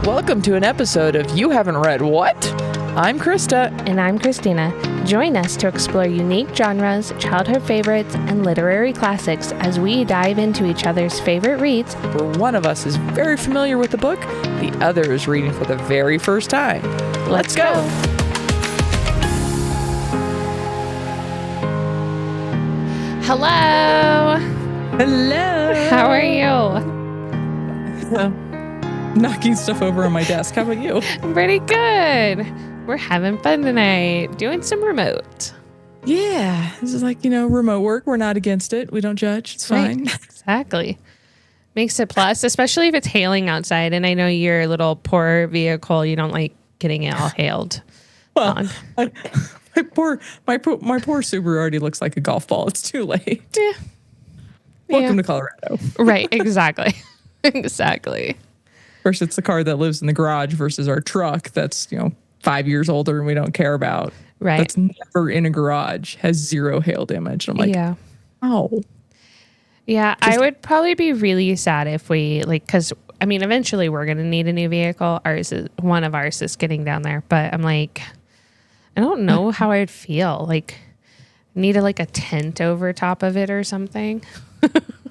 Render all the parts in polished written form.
Welcome to an episode of You Haven't Read What? I'm Krysta. And I'm Christina. Join us to explore unique genres, childhood favorites, and literary classics as we dive into each other's favorite reads. Where one of us is very familiar with the book, the other is reading for the very first time. Let's go! Hello! Hello! How are you? Knocking stuff over on my desk. How about you? Pretty good. We're having fun tonight, doing some remote. Yeah, this is like, remote work. We're not against it. We don't judge. It's fine. Right. Exactly. Makes it plus, especially if it's hailing outside. And I know your little poor vehicle, you don't like getting it all hailed. Well, my poor Subaru already looks like a golf ball. It's too late. Yeah. Welcome to Colorado. Right, exactly. Exactly. Of course, it's the car that lives in the garage versus our truck that's, 5 years older and we don't care about. Right. That's never in a garage, has zero hail damage. I'm like, yeah. Oh. Yeah, I would probably be really sad if we, because, eventually we're going to need a new vehicle. One of ours is getting down there. But I'm like, I don't know how I'd feel. Like, need a tent over top of it or something.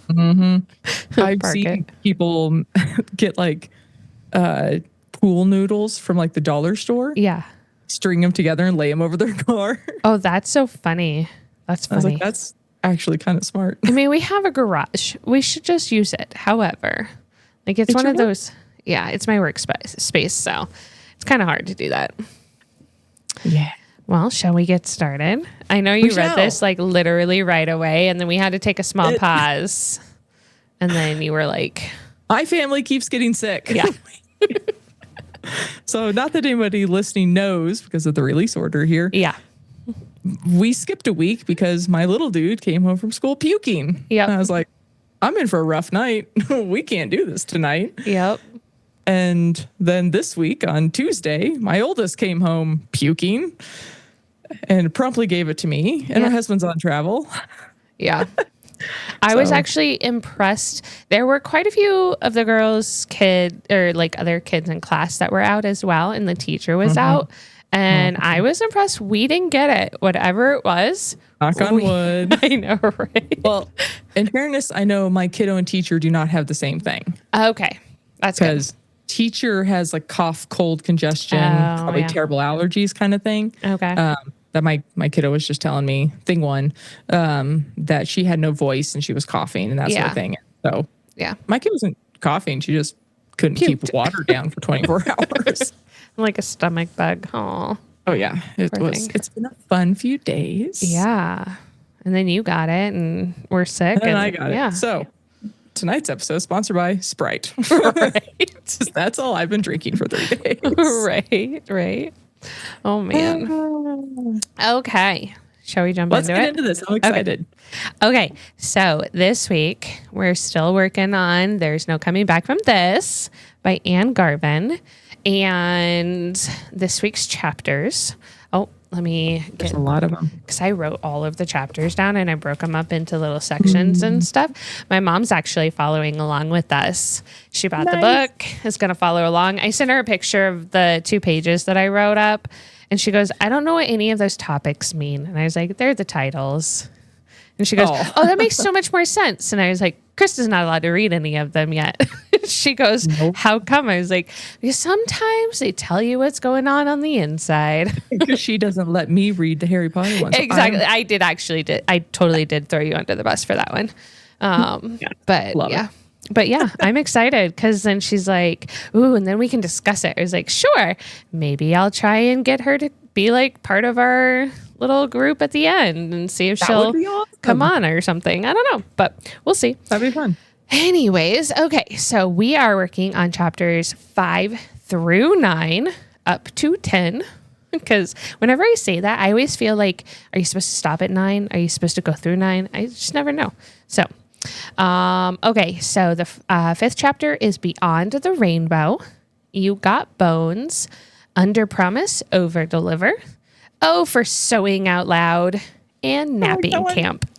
Mm-hmm. I've seen people get pool noodles from the dollar store. Yeah. String them together and lay them over their car. Oh, that's so funny. That's funny. I was like, that's actually kind of smart. We have a garage. We should just use it. However, it's one of those. Yeah, it's my workspace, so it's kind of hard to do that. Yeah. Well, shall we get started? I know you read this literally right away, and then we had to take a small pause. And then you were like, my family keeps getting sick. Yeah. So not that anybody listening knows because of the release order here. Yeah. We skipped a week because my little dude came home from school puking. Yep. And I was like, I'm in for a rough night. We can't do this tonight. Yep. And then this week on Tuesday, my oldest came home puking and promptly gave it to me. And my husband's on travel. Yeah. I was actually impressed. There were quite a few of the girls' other kids in class that were out as well. And the teacher was out. And I was impressed. We didn't get it. Whatever it was. Knock on wood. I know, right? Well, in fairness, I know my kiddo and teacher do not have the same thing. Okay. That's good. Because teacher has cough, cold, congestion, probably terrible allergies kind of thing. Okay. That my kiddo was just telling me, thing one, that she had no voice and she was coughing and that sort of thing. So yeah, my kid wasn't coughing. She just couldn't keep water down for 24 hours. Like a stomach bug. Oh yeah. It's been a fun few days. Yeah. And then you got it and we're sick. And I got it. So tonight's episode is sponsored by Sprite. Right. That's all I've been drinking for 3 days. Right. Oh, man. Okay. Shall we jump into it? Let's get into this. I'm excited. Okay. So this week, we're still working on There's No Coming Back from This by Ann Garvin. And this week's chapters. Oh, let me get... There's a lot of them. Because I wrote all of the chapters down and I broke them up into little sections and stuff. My mom's actually following along with us. She bought the book, is going to follow along. I sent her a picture of the 2 pages that I wrote up. And she goes, I don't know what any of those topics mean. And I was like, they're the titles. And she goes, oh, that makes so much more sense. And I was like, Krista's not allowed to read any of them yet. She goes, how come? I was like, because sometimes they tell you what's going on the inside. Because she doesn't let me read the Harry Potter ones. Exactly. I totally did throw you under the bus for that one. But yeah, I'm excited because then she's like, ooh, and then we can discuss it. I was like, sure, maybe I'll try and get her to be part of our little group at the end and see if she'll come on or something. I don't know, but we'll see. That'd be fun. Anyways, okay, so we are working on chapters 5 through 9 up to 10. Because whenever I say that, I always feel like, are you supposed to stop at 9? Are you supposed to go through 9? I just never know. So, okay, so the 5th chapter is Beyond the Rainbow. You Got Bones. Under Promise, Over Deliver. Oh, for Sewing Out Loud. And Napping Camp.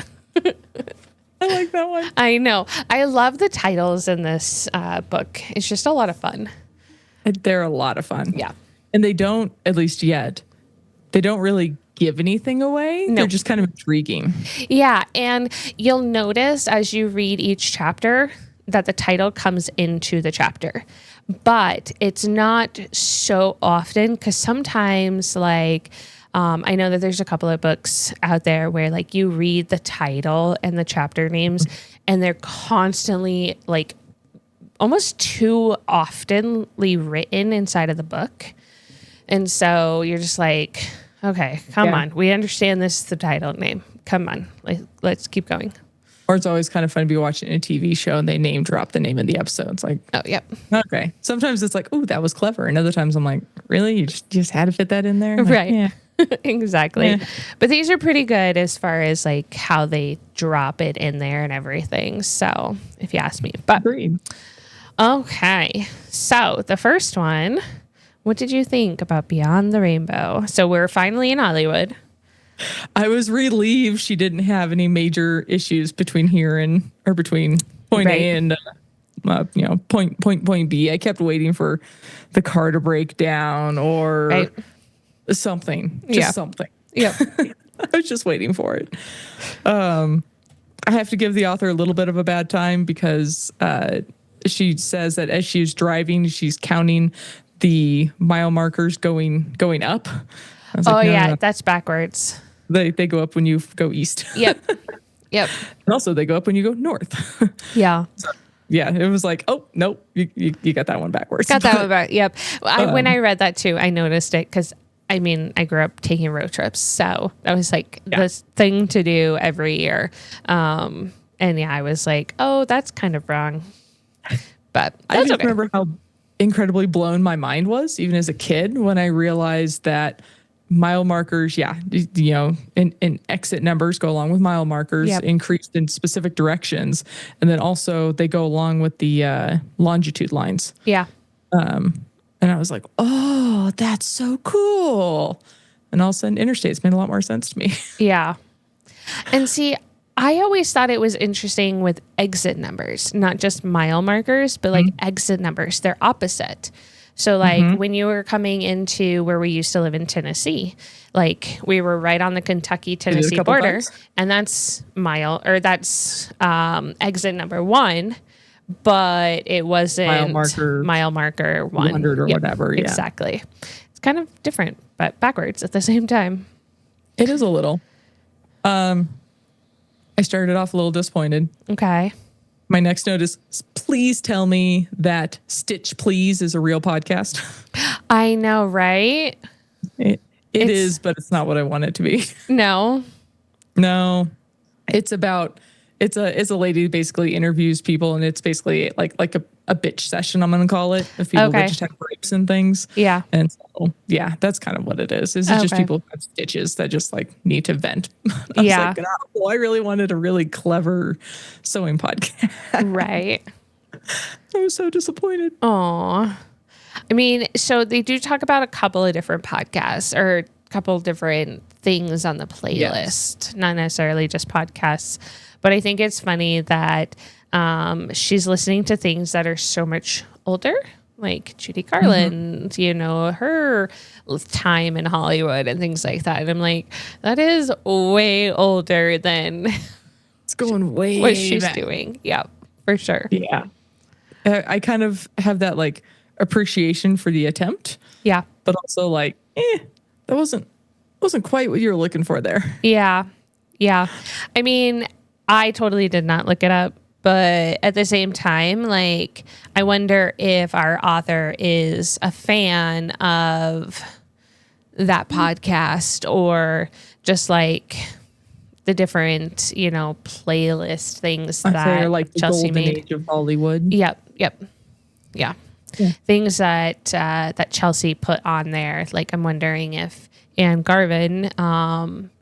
I like that one. I know. I love the titles in this book. It's just a lot of fun. They're a lot of fun. Yeah. And they don't, at least yet, they don't really give anything away. No. They're just kind of intriguing. Yeah. And you'll notice as you read each chapter that the title comes into the chapter. But it's not so often, because sometimes, like, I know that there's a couple of books out there where, like, you read the title and the chapter names, and they're constantly, like, almost too oftenly written inside of the book. And so you're just like, okay, come on. We understand this is the title name. Come on. Let's keep going. Or it's always kind of fun to be watching a TV show and they name drop the name of the episode. It's like, oh, yep. Okay. Sometimes it's like, oh, that was clever. And other times I'm like, really? You just had to fit that in there? Like, right. Yeah. Exactly. Yeah. But these are pretty good as far as like how they drop it in there and everything. So if you ask me, but Agreed. okay. So the first one, what did you think about Beyond the Rainbow? So we're finally in Hollywood. I was relieved she didn't have any major issues between point Right. A and point B. I kept waiting for the car to break down or Right. something. Just something. Yep. I was just waiting for it. I have to give the author a little bit of a bad time because she says that as she's driving, she's counting the mile markers going up. I was like, no. That's backwards. They go up when you go east. Yep. Yep. And also they go up when you go north. Yeah. Yeah, it was like, oh, nope, you got that one backwards. Got that one back. Yep. When I read that too, I noticed it because I mean, I grew up taking road trips. So that was like this thing to do every year. And I was like, oh, that's kind of wrong. But I just remember how incredibly blown my mind was, even as a kid, when I realized that mile markers, and exit numbers go along with mile markers, increased in specific directions. And then also they go along with the longitude lines. Yeah. And I was like, oh, that's so cool. And all of a sudden, interstates made a lot more sense to me. Yeah. And see, I always thought it was interesting with exit numbers, not just mile markers, but like exit numbers. They're opposite. So like when you were coming into where we used to live in Tennessee, like we were right on the Kentucky-Tennessee border, and that's exit number 1, but it wasn't mile marker 100 or whatever. Yeah. Exactly. It's kind of different, but backwards at the same time. It is a little. I started off a little disappointed. Okay. My next note is, please tell me that Stitch Please is a real podcast. I know, right? It is, but it's not what I want it to be. No. No. It's a lady who basically interviews people, and it's basically like a bitch session, I'm going to call it, of people that just have grapes and things. Yeah. And so, yeah, that's kind of what it is. It's just people who have stitches that just like need to vent. I was like, oh, I really wanted a really clever sewing podcast. Right. I was so disappointed. Aw. I mean, so they do talk about a couple of different podcasts or a couple of different things on the playlist, not necessarily just podcasts. But I think it's funny that she's listening to things that are so much older, like Judy Garland, her time in Hollywood and things like that. And I'm like, that is way older than it's going way what she's back. doing. Yeah, for sure. Yeah. I kind of have that like appreciation for the attempt. Yeah. But also like, that wasn't quite what you were looking for there. Yeah. Yeah. I mean, I totally did not look it up, but at the same time, like, I wonder if our author is a fan of that podcast or just like the different, playlist things that like the Chelsea golden made. age of Hollywood. Yep. Yeah. Things that that Chelsea put on there. Like, I'm wondering if Ann Garvin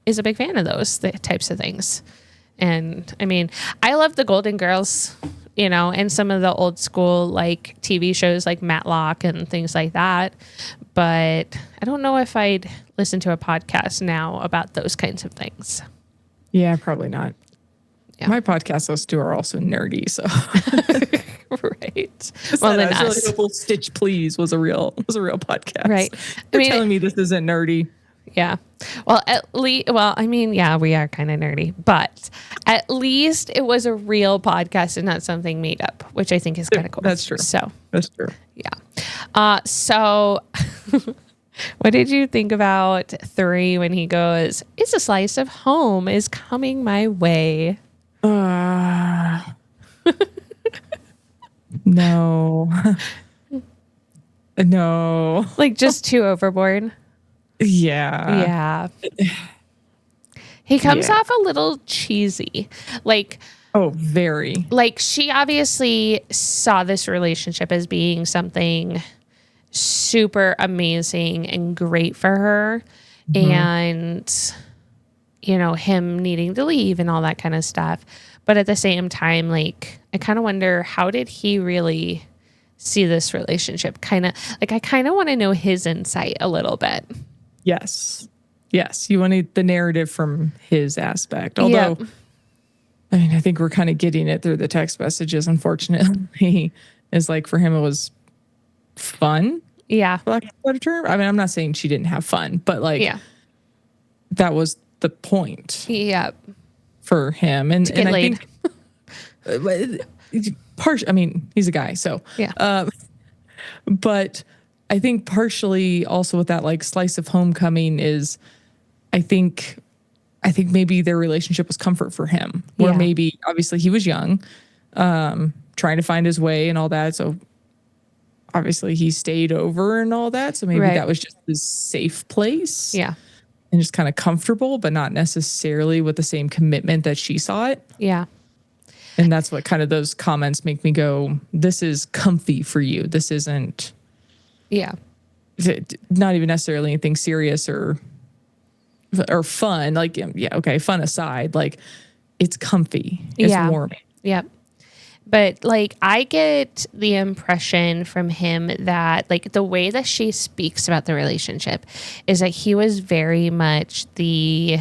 is a big fan of those types of things. And I mean, I love the Golden Girls, and some of the old school like TV shows like Matlock and things like that. But I don't know if I'd listen to a podcast now about those kinds of things. Yeah, probably not. Yeah. My podcast hosts too are also nerdy, so Right. Well, then I was really hopeful Stitch Please was a real podcast. Right. You're telling me this isn't nerdy. Yeah. Well, I mean, yeah, we are kind of nerdy, but at least it was a real podcast and not something made up, which I think is kind of cool. That's true. So that's true. Yeah. So what did you think about 3 when he goes, "It's a slice of home is coming my way"? No. No. Like just too overboard. Yeah. He comes off a little cheesy. Like, oh, very. Like, she obviously saw this relationship as being something super amazing and great for her. Mm-hmm. And, you know, him needing to leave and all that kind of stuff. But at the same time, like, I kind of wonder, how did he really see this relationship? Kind of like, I kind of want to know his insight a little bit. Yes. You wanted the narrative from his aspect. Although, I mean, I think we're kind of getting it through the text messages, unfortunately. Is like, for him, it was fun. Yeah. For lack of a better term. I mean, I'm not saying she didn't have fun, but like, that was the point. Yeah. For him. And I think, I mean, he's a guy, so. Yeah. But I think partially also with that like slice of homecoming is, I think maybe their relationship was comfort for him, where maybe obviously he was young, trying to find his way and all that. So obviously he stayed over and all that. So maybe that was just his safe place. Yeah. And just kind of comfortable, but not necessarily with the same commitment that she saw it. Yeah. And that's what kind of those comments make me go, this is comfy for you. This isn't. Yeah. Not even necessarily anything serious or fun. Like, okay, fun aside, like it's comfy. It's warm. Yep. But like, I get the impression from him that like the way that she speaks about the relationship is that he was very much the,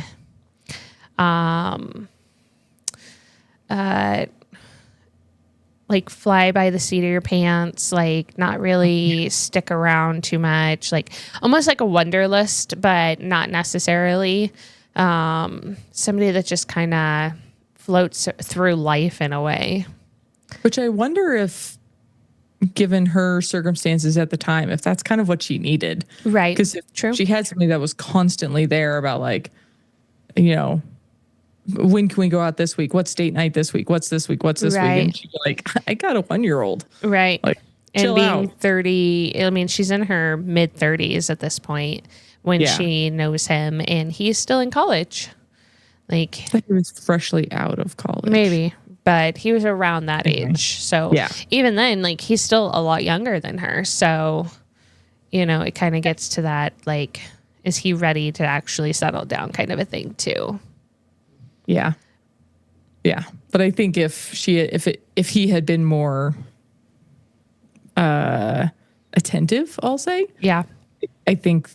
like fly by the seat of your pants, like not really stick around too much, like almost like a wanderlust, but not necessarily. Somebody that just kind of floats through life in a way. Which I wonder if, given her circumstances at the time, if that's kind of what she needed. Right. Because if she had somebody that was constantly there about like, you know, when can we go out this week? What's date night this week? What's this week? What's this week? And she'd be like, I got a 1-year-old. Right. Like, and being out. 30, I mean, she's in her mid 30s at this point when she knows him, and he's still in college. Like, I think he was freshly out of college. Maybe, but he was around that age. So even then, like, he's still a lot younger than her. So, you know, it kind of gets to that, like, is he ready to actually settle down kind of a thing too? Yeah. Yeah. But I think if he had been more attentive, I'll say. Yeah. I think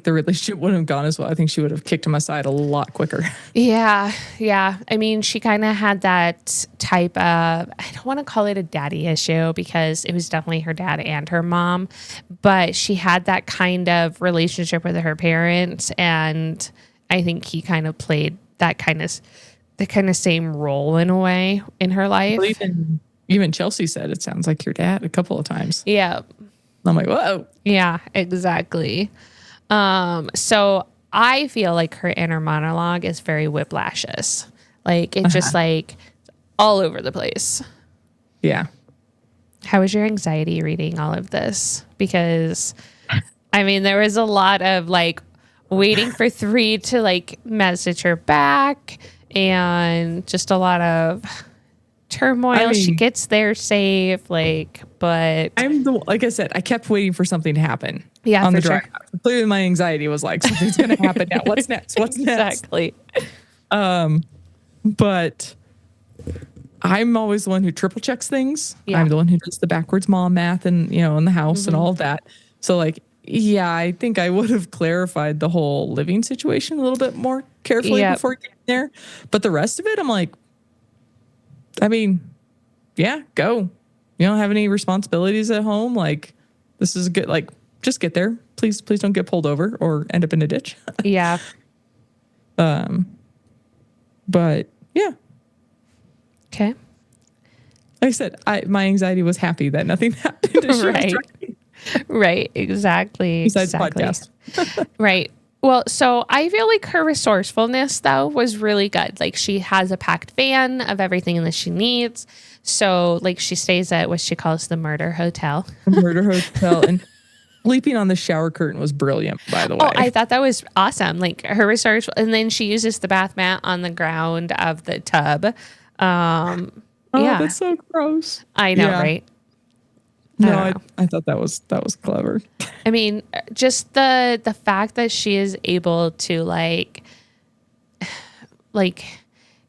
the relationship wouldn't have gone as well. I think she would have kicked him aside a lot quicker. Yeah. Yeah. I mean, she kind of had that type of, I don't want to call it a daddy issue because it was definitely her dad and her mom, but she had that kind of relationship with her parents. And I think he kind of played the kind of same role in a way in her life. Well, even Chelsea said, it sounds like your dad a couple of times. Yeah. I'm like, whoa. Yeah, exactly. So I feel like her inner monologue is very whiplashes. Like it's just like all over the place. Yeah. How was your anxiety reading all of this? Because I mean, there was a lot of like waiting for 3 to like message her back and just a lot of turmoil. I mean, she gets there safe, like, but like I said, I kept waiting for something to happen. Yeah, on for the drive. Sure. Clearly, my anxiety was like, something's going to happen now. What's next? What's next? Exactly. But I'm always the one who triple checks things. Yeah. I'm the one who does the backwards mom math and, you know, in the house and all of that. So like, yeah, I think I would have clarified the whole living situation a little bit more carefully before getting there. But the rest of it, I'm like, I mean, yeah, go. You don't have any responsibilities at home. Like, this is good. Like, just get there. Please don't get pulled over or end up in a ditch. Yeah. But yeah. Okay. Like I said, my anxiety was happy that nothing happened. Right. Exactly. Besides podcast. Right. Well, so I feel like her resourcefulness, though, was really good. Like, she has a packed van of everything that she needs. So, like, she stays at what she calls the murder hotel. The murder hotel. And sleeping on the shower curtain was brilliant, by the way. Oh, I thought that was awesome. Like, her resource. And then she uses the bath mat on the ground of the tub. Yeah. That's so gross. I know, right? No, I thought that was clever. I mean, just the fact that she is able to like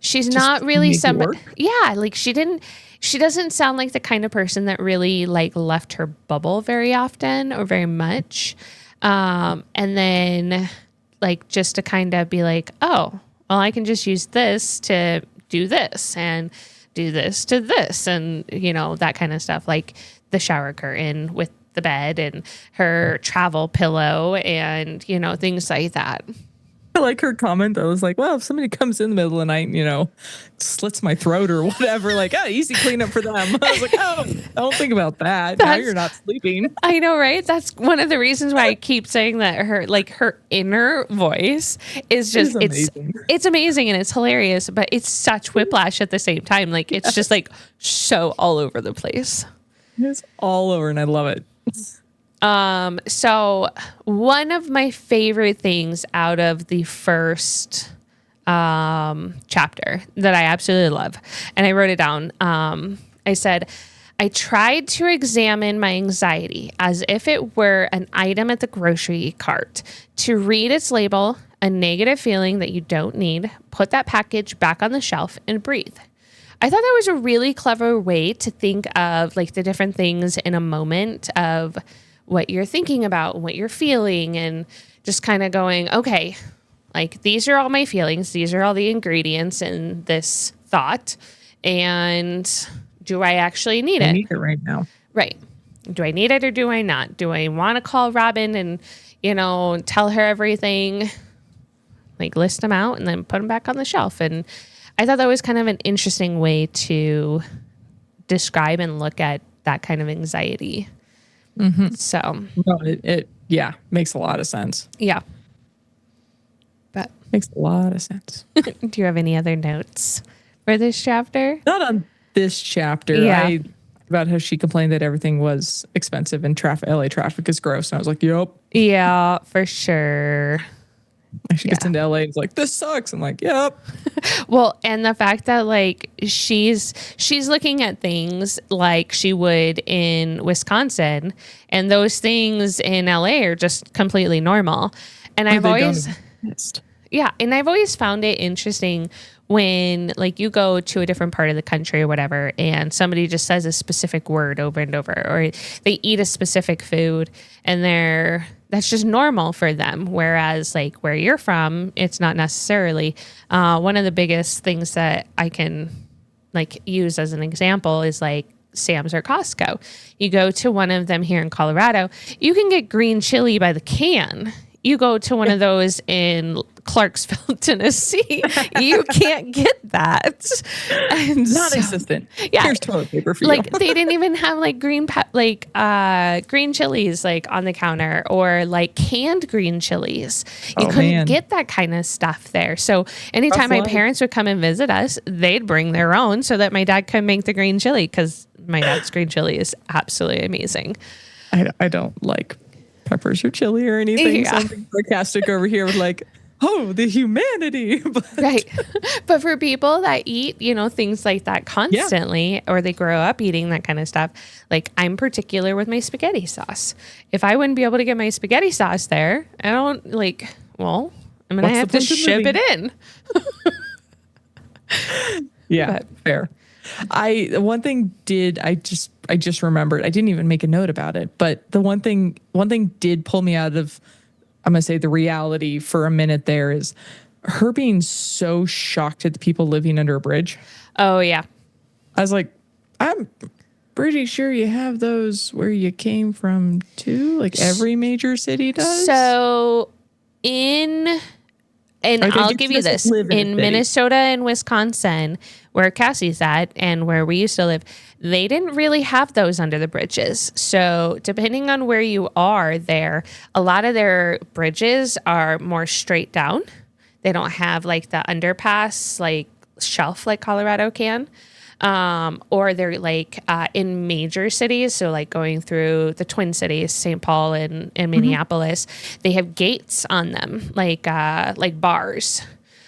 she's just not really somebody. Yeah, like she doesn't sound like the kind of person that really like left her bubble very often or very much. And then like just to kind of be like, oh, well, I can just use this to do this and do this to this and that kind of stuff. Like the shower curtain with the bed and her travel pillow and, things like that. I like her comment. I was like, well, if somebody comes in the middle of the night, slits my throat or whatever, like, easy cleanup for them. I was like, oh, don't think about that. Now you're not sleeping. I know, right? That's one of the reasons why I keep saying that her inner voice is just, it's amazing and it's hilarious, but it's such whiplash at the same time. Like, it's just like so all over the place. It's all over and I love it. So one of my favorite things out of the first chapter that I absolutely love, and I wrote it down, I said, I tried to examine my anxiety as if it were an item at the grocery cart. To read its label, a negative feeling that you don't need, put that package back on the shelf and breathe. I thought that was a really clever way to think of like the different things in a moment of what you're thinking about, what you're feeling, and just kind of going, okay, like these are all my feelings. These are all the ingredients in this thought. And do I actually need it? I need it right now. Right. Do I need it or do I not? Do I want to call Robin and, tell her everything, like list them out and then put them back on the shelf? And I thought that was kind of an interesting way to describe and look at that kind of anxiety. Mm-hmm. So no, it makes a lot of sense. Yeah. But makes a lot of sense. Do you have any other notes for this chapter? Not on this chapter. Yeah. About how she complained that everything was expensive and LA traffic is gross. And I was like, yep. Yeah, for sure. She gets into LA and is like, this sucks. I'm like, yep. Well, and the fact that like she's looking at things like she would in Wisconsin, and those things in LA are just completely normal. And I've always found it interesting when like you go to a different part of the country or whatever, and somebody just says a specific word over and over, or they eat a specific food and that's just normal for them. Whereas like where you're from, it's not necessarily. One of the biggest things that I can like use as an example is like Sam's or Costco. You go to one of them here in Colorado, you can get green chili by the can. You go to one of those in Clarksville, Tennessee, you can't get that. Non-existent. Yeah. Here's toilet paper for you. Like they didn't even have like green chilies like on the counter, or like canned green chilies. You couldn't get that kind of stuff there. So anytime my parents would come and visit us, they'd bring their own so that my dad could make the green chili, because my dad's green chili is absolutely amazing. I don't like peppers or chili or anything. Yeah. Something sarcastic over here with like, oh, the humanity. Right. But for people that eat, things like that constantly, or they grow up eating that kind of stuff, like I'm particular with my spaghetti sauce. If I wouldn't be able to get my spaghetti sauce there, I don't I'm going to have to ship it in. Yeah, fair. I just remembered, I didn't even make a note about it, but the one thing did pull me out of, I'm going to say, the reality for a minute there, is her being so shocked at the people living under a bridge. Oh yeah. I was like, I'm pretty sure you have those where you came from too. Like every major city does. So I'll give you this. In Minnesota and Wisconsin, where Cassie's at and where we used to live, they didn't really have those under the bridges. So depending on where you are there, a lot of their bridges are more straight down. They don't have like the underpass, like shelf like Colorado can. Or they're like in major cities. So like going through the Twin Cities, St. Paul and Minneapolis, they have gates on them, like bars.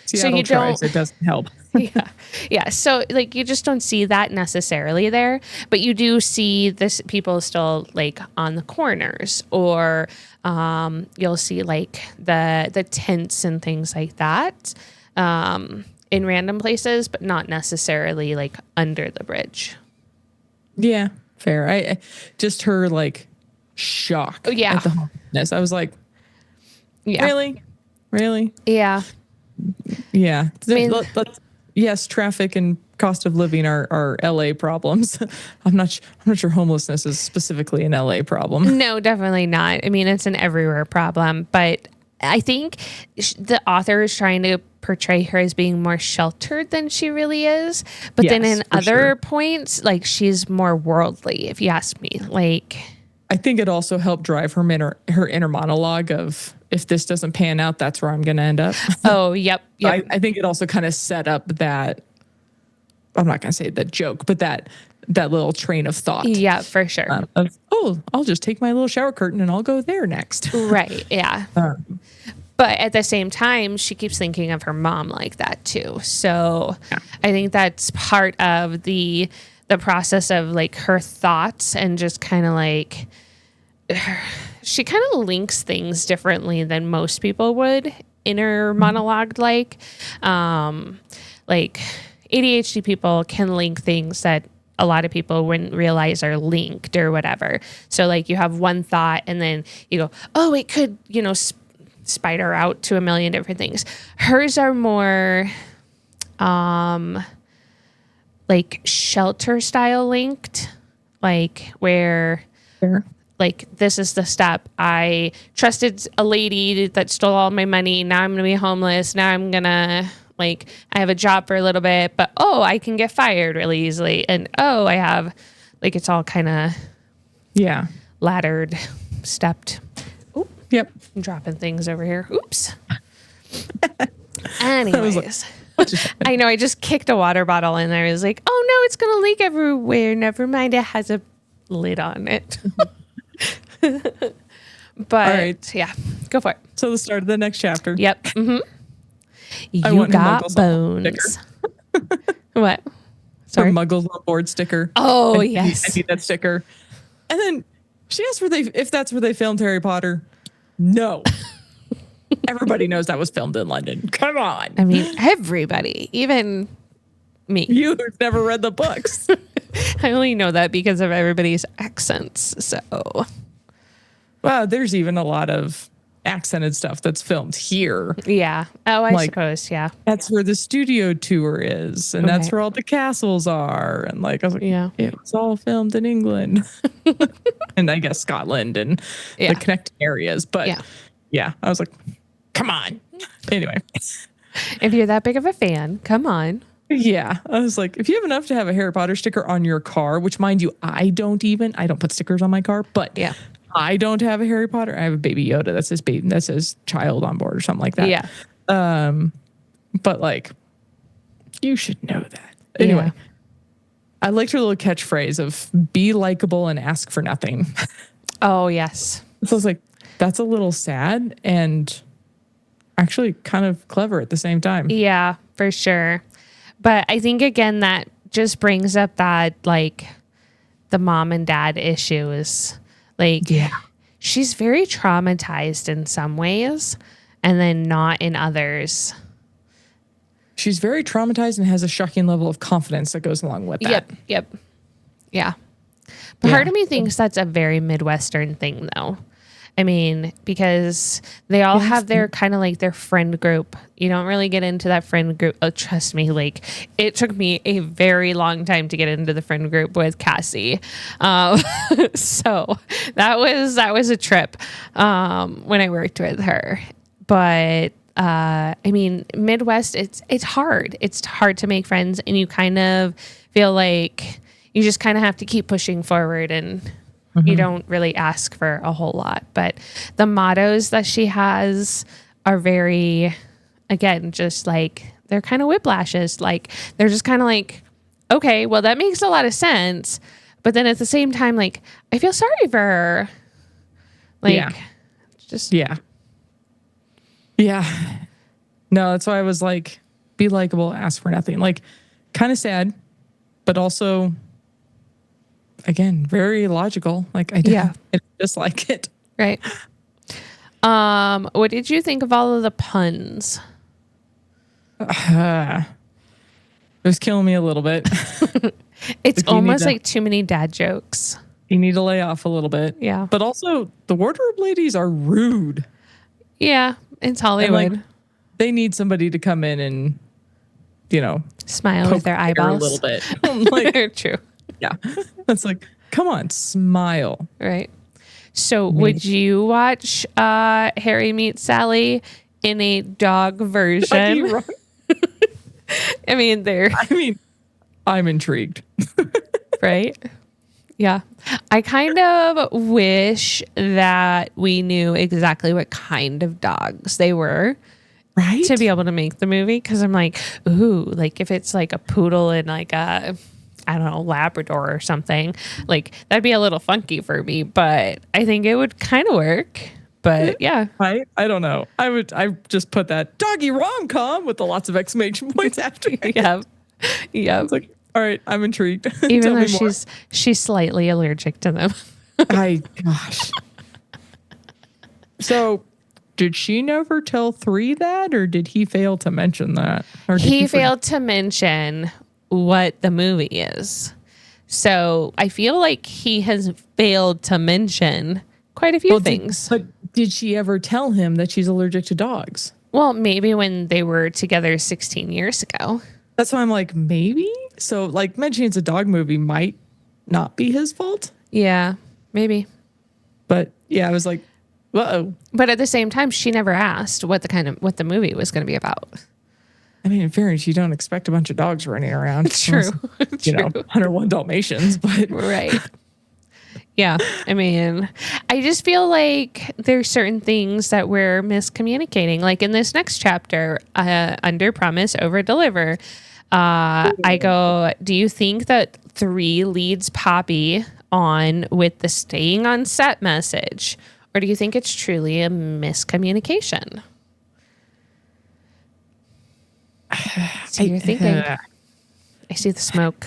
Seattle so you tries, it doesn't help. Yeah. So like you just don't see that necessarily there, but you do see this people still like on the corners, or you'll see like the tents and things like that. In random places, but not necessarily like under the bridge. Yeah, fair. I just her like shock at the homelessness. I was like, really? Yeah. Yeah. I mean, yes, traffic and cost of living are LA problems. I'm not sure homelessness is specifically an LA problem. No, definitely not. I mean, it's an everywhere problem, but I think the author is trying to portray her as being more sheltered than she really is. But then in other points, like she's more worldly, if you ask me. Like, I think it also helped drive her inner monologue of, if this doesn't pan out, that's where I'm going to end up. Oh, yep. I think it also kind of set up that, I'm not going to say the joke, but that little train of thought. Yeah, for sure. I'll just take my little shower curtain and I'll go there next. Right. Yeah. But at the same time, she keeps thinking of her mom like that too. So I think that's part of the process of like her thoughts, and just kind of like she kind of links things differently than most people would in her monologue. Like ADHD people can link things that a lot of people wouldn't realize are linked or whatever. So like you have one thought and then you go, oh, it could, spider out to a million different things. Hers are more like shelter style linked, like where like this is the step. I trusted a lady that stole all my money. Now I'm going to be homeless. Now I'm going to I have a job for a little bit, but I can get fired really easily. And I have it's all kind of laddered, stepped. Yep. I'm dropping things over here. Oops. Anyways. I know I just kicked a water bottle in there. I was like, oh no, it's going to leak everywhere. Never mind. It has a lid on it. But all right. Yeah, go for it. So the start of the next chapter. Yep. Mm-hmm. You got bones. What? Sorry. Her Muggles on board sticker. Oh, yes. I need that sticker. And then she asked if that's where they filmed Harry Potter. No. Everybody knows that was filmed in London. Come on. I mean, everybody, even me. You never read the books. I only know that because of everybody's accents. So, well, there's even a lot of accented stuff that's filmed here. Yeah. Oh, I suppose. Yeah. That's where the studio tour is, and that's where all the castles are. And I was like, it was all filmed in England, and I guess Scotland and the connecting areas. But I was like, come on. Anyway, if you're that big of a fan, come on. Yeah. I was like, if you have enough to have a Harry Potter sticker on your car, which mind you, I don't put stickers on my car, but I don't have a Harry Potter. I have a Baby Yoda. That's his baby. That's his child on board or something like that. Yeah. But you should know that. Anyway, I liked her little catchphrase of be likable and ask for nothing. Oh, yes. So I was like, that's a little sad and actually kind of clever at the same time. Yeah, for sure. But I think, again, that just brings up that, the mom and dad issue is, she's very traumatized in some ways and then not in others. She's very traumatized and has a shocking level of confidence that goes along with that. Yep. Yeah. But part of me thinks that's a very Midwestern thing, though. I mean, because they all have their kind of like their friend group. You don't really get into that friend group. Oh, trust me, like it took me a very long time to get into the friend group with Cassie. So that was a trip when I worked with her. But I mean, Midwest, it's hard. It's hard to make friends, and you kind of feel like you just kind of have to keep pushing forward, and you don't really ask for a whole lot. But the mottos that she has are very, again, just like they're kind of whiplashes. Like they're just kind of like, okay, well, that makes a lot of sense. But then at the same time, like, I feel sorry for her. Like, just. Yeah. No, that's why I was like, be likable, ask for nothing. Like, kind of sad, but also, again, very logical. Like, I just like it. Right. What did you think of all of the puns? It was killing me a little bit. It's almost like too many dad jokes. You need to lay off a little bit. Yeah. But also, the wardrobe ladies are rude. Yeah, it's Hollywood. Like, they need somebody to come in and, smile with their eyeballs a little bit. Like, true. Yeah. It's like, come on, smile. Right. So would you watch Harry Meets Sally in a dog version? I mean, I'm intrigued. Right? Yeah. I kind of wish that we knew exactly what kind of dogs they were. Right. To be able to make the movie. Because I'm like, ooh, like if it's like a poodle and like a, I don't know, Labrador or something, like that'd be a little funky for me, but I think it would kind of work. But yeah. I don't know. I just put that doggy rom-com with the lots of exclamation points after it. Yeah. It's like, all right, I'm intrigued. Even though she's slightly allergic to them. Gosh. So did she never tell 3 that, or did he fail to mention that? Or he failed to mention what the movie is. So I feel like he has failed to mention quite a few things. But did she ever tell him that she's allergic to dogs? Well, maybe when they were together 16 years ago. That's why I'm like, maybe? So like mentioning it's a dog movie might not be his fault. Yeah, maybe. But yeah, I was like, uh-oh. But at the same time, she never asked what the movie was going to be about. I mean, in fairness, you don't expect a bunch of dogs running around. It's true. Unless, 101 Dalmatians, but right. Yeah. I mean, I just feel like there's certain things that we're miscommunicating. Like in this next chapter, under promise, over deliver. I go, do you think that 3 leads Poppy on with the staying on set message? Or do you think it's truly a miscommunication? So you're thinking. I see the smoke.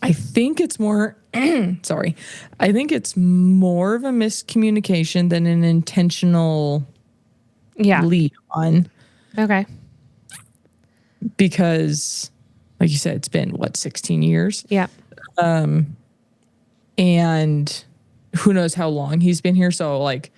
I think it's more, sorry. I think it's more of a miscommunication than an intentional lead on. Okay. Because, like you said, it's been, 16 years? Yeah. And who knows how long he's been here. So, like,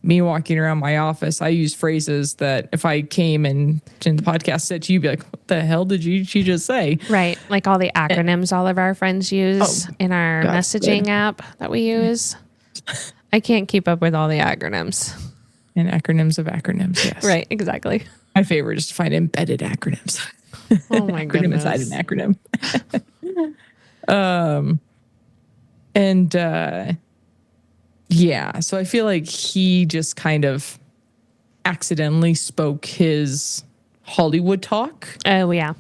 me walking around my office, I use phrases that if I came and in the podcast said to you, be like, what the hell did she just say? Right. Like all the acronyms all of our friends use in our messaging app that we use. I can't keep up with all the acronyms. And acronyms of acronyms, yes. Right, exactly. My favorite is to find embedded acronyms. Oh my goodness. Acronym inside an acronym. Yeah, so I feel like he just kind of accidentally spoke his Hollywood talk. Oh, yeah.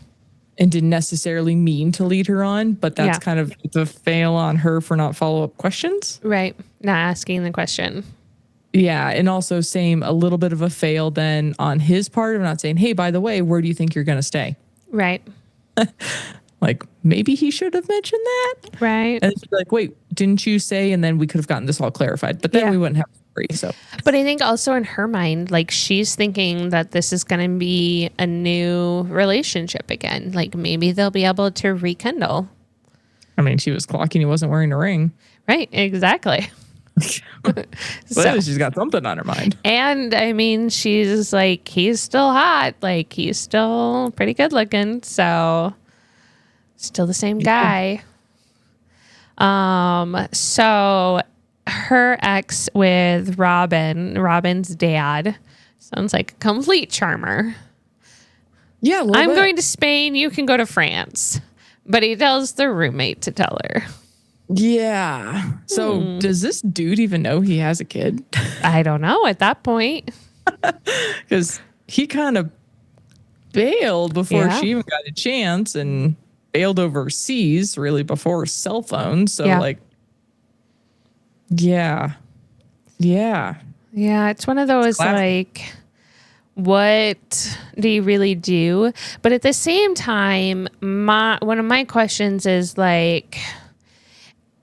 And didn't necessarily mean to lead her on, but that's kind of the fail on her for not follow-up questions. Right. Not asking the question. Yeah, and also a little bit of a fail then on his part of not saying, hey, by the way, where do you think you're going to stay? Right. Like, maybe he should have mentioned that. Right. And she'd be like, wait, didn't you say? And then we could have gotten this all clarified. But then we wouldn't have free. So, but I think also in her mind, like she's thinking that this is going to be a new relationship again. Like maybe they'll be able to rekindle. I mean, she was clocking he wasn't wearing a ring. Right. Exactly. Well, she's got something on her mind. And I mean, she's like, he's still hot. Like, he's still pretty good looking. So, still the same guy. So her ex with Robin's dad, sounds like a complete charmer. Yeah, I'm going to Spain. You can go to France. But he tells the roommate to tell her. Yeah. So does this dude even know he has a kid? I don't know at that point. Because he kind of bailed before she even got a chance, and bailed overseas really before cell phones. So like, yeah. Yeah, it's one of those like, what do you really do? But at the same time, one of my questions is like,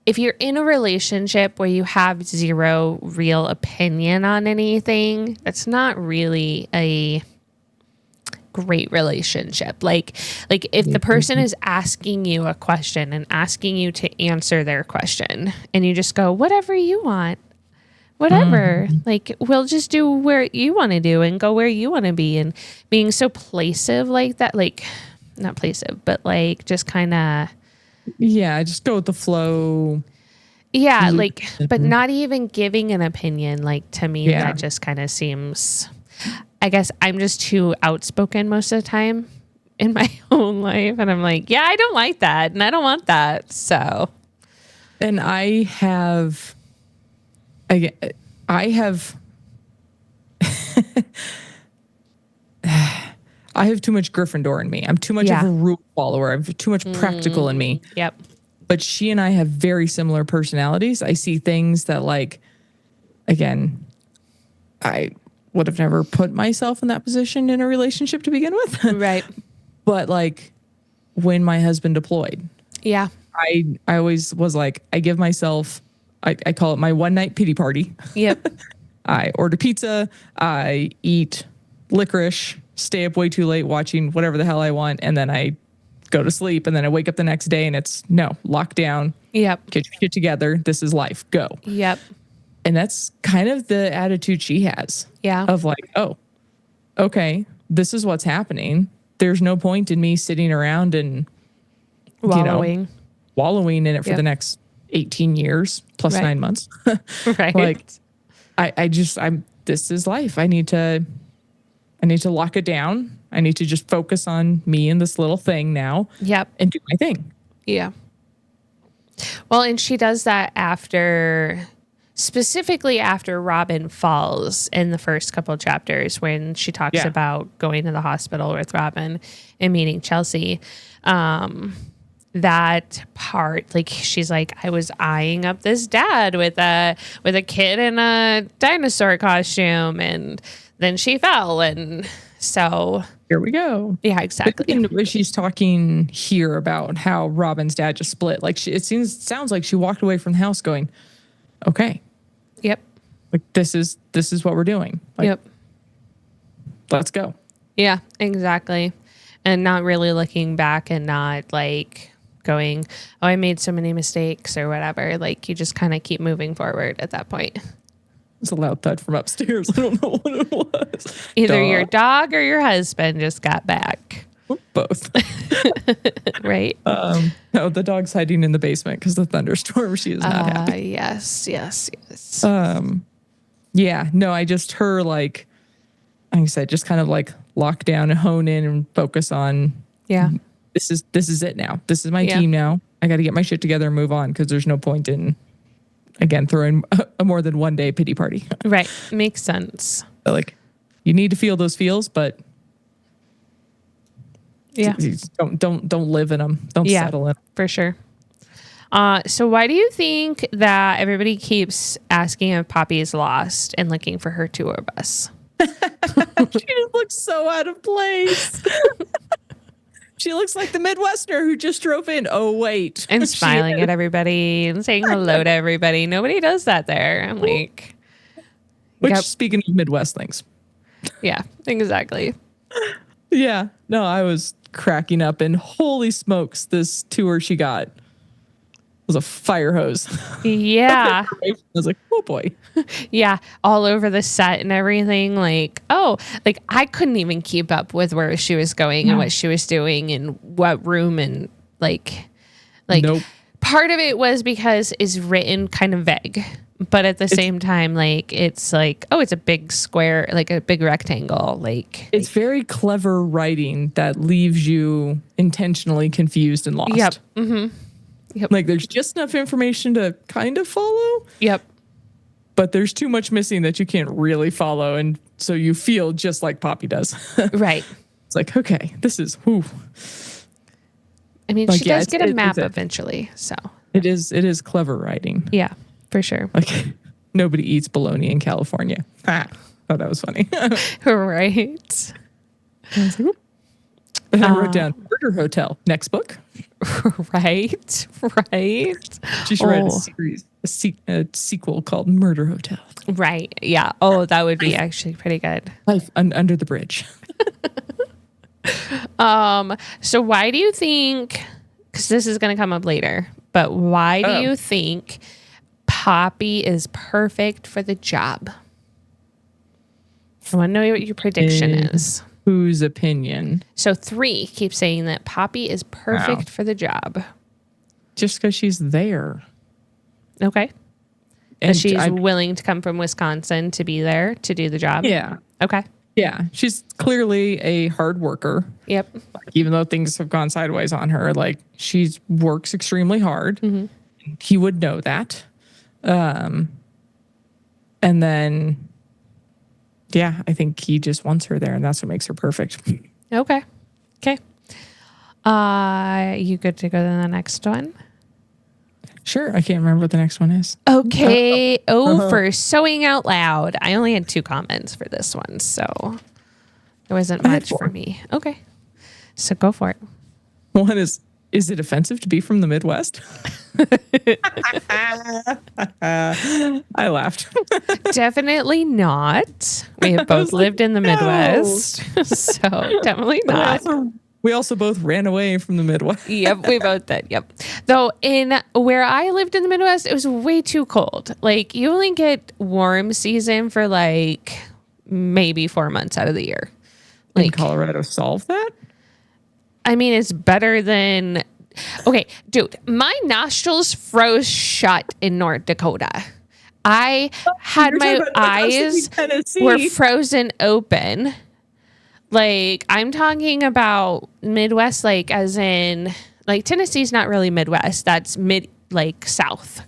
if you're in a relationship where you have zero real opinion on anything, that's not really a great relationship. Like if the person is asking you a question and asking you to answer their question, and you just go, whatever you want, whatever, like, we'll just do where you want to do and go where you want to be, and being so placid like that, like, not placid, but like just kind of, just go with the flow. Yeah, like, but not even giving an opinion. Like, to me, that just kind of seems, I guess I'm just too outspoken most of the time in my own life. And I'm like, yeah, I don't like that. And I don't want that. So. And I have I have too much Gryffindor in me. I'm too much of a rule follower. I have too much practical in me. Yep. But she and I have very similar personalities. I see things that, like, again, I would have never put myself in that position in a relationship to begin with. Right. But like when my husband deployed, I always was like, I give myself, I call it my one night pity party. Yep. I order pizza, I eat licorice, stay up way too late watching whatever the hell I want, and then I go to sleep, and then I wake up the next day and it's lock down. Yep. Get your shit together. This is life. Go. Yep. And that's kind of the attitude she has. Yeah. Of like, oh, okay, this is what's happening. There's no point in me sitting around and wallowing in it for the next 18 years plus 9 months. Right. Like, this is life. I need to lock it down. I need to just focus on me and this little thing now. Yep. And do my thing. Yeah. Well, and she does that specifically after Robin falls in the first couple of chapters, when she talks about going to the hospital with Robin and meeting Chelsea. That part, like, she's like, I was eyeing up this dad with a kid in a dinosaur costume, and then she fell, and so here we go. Yeah, exactly. But she's talking here about how Robin's dad just split. Like, sounds like she walked away from the house going, okay. Yep. Like, this is what we're doing. Like, yep. Let's go. Yeah, exactly. And not really looking back, and not like going, oh, I made so many mistakes or whatever. Like, you just kind of keep moving forward at that point. It's a loud thud from upstairs. I don't know what it was. Either your dog or your husband just got back. Both. Right. No, the dog's hiding in the basement because the thunderstorm. She is not happy. Yes. Yeah. No, I just her, like I said, just kind of like lock down and hone in and focus on. Yeah. This is it now. This is my team now. I got to get my shit together and move on, because there's no point in, again, throwing a more than one day pity party. Right. Makes sense. So, like, you need to feel those feels, but don't live in them. Don't settle in. For sure. So why do you think that everybody keeps asking if Poppy is lost and looking for her tour bus? She just looks so out of place. She looks like the Midwesterner who just drove in. Oh, wait. And smiling at everybody and saying hello to everybody. Nobody does that there. I'm like... Speaking of Midwest things. Yeah, exactly. Yeah. No, I was cracking up, and holy smokes, this tour she got. was a fire hose. Yeah. I was like, oh boy. Yeah. All over the set and everything. Like, like I couldn't even keep up with where she was going and what she was doing and what room and like Nope. part of it was because it's written kind of vague, but at the same time, like, it's like, oh, it's a big square, like a big rectangle. Like, it's very clever writing that leaves you intentionally confused and lost. Yep. Mm-hmm. Yep. Like there's just enough information to kind of follow. Yep. But there's too much missing that you can't really follow. And so you feel just like Poppy does. Right. It's like, okay, this is, whew. I mean, like, she does get a map eventually. So it is clever writing. Yeah, for sure. Like nobody eats bologna in California. Oh, that was funny. Right. I was like, and I wrote down Murder Hotel. Next book. Right. She should write a sequel called Murder Hotel. Right. Yeah. Oh, that would be actually pretty good. Life under the bridge. So why do you think, because this is going to come up later, but why do you think Poppy is perfect for the job? I want to know what your prediction is. Whose opinion? So 3 keep saying that Poppy is perfect for the job. Just because she's there. Okay. And she's willing to come from Wisconsin to be there to do the job? Yeah. Okay. Yeah. She's clearly a hard worker. Yep. Like, even though things have gone sideways on her, like she works extremely hard. Mm-hmm. He would know that. And then, yeah, I think he just wants her there, and that's what makes her perfect. Okay. You good to go to the next one? Sure. I can't remember what the next one is. Okay. For sewing out loud. I only had 2 comments for this one, so there wasn't much for me. Okay. So go for it. One is it offensive to be from the Midwest? I laughed. Definitely not. We have both lived in the Midwest, so definitely not. We also both ran away from the Midwest. Yep, we both did. Yep. Though in where I lived in the Midwest, it was way too cold. Like you only get warm season for like maybe 4 months out of the year. Like, can Colorado solve that? I mean, it's better than... Okay, dude, my nostrils froze shut in North Dakota. I had my eyes were frozen open. Like, I'm talking about Midwest, like, as in... Like, Tennessee's not really Midwest. That's South,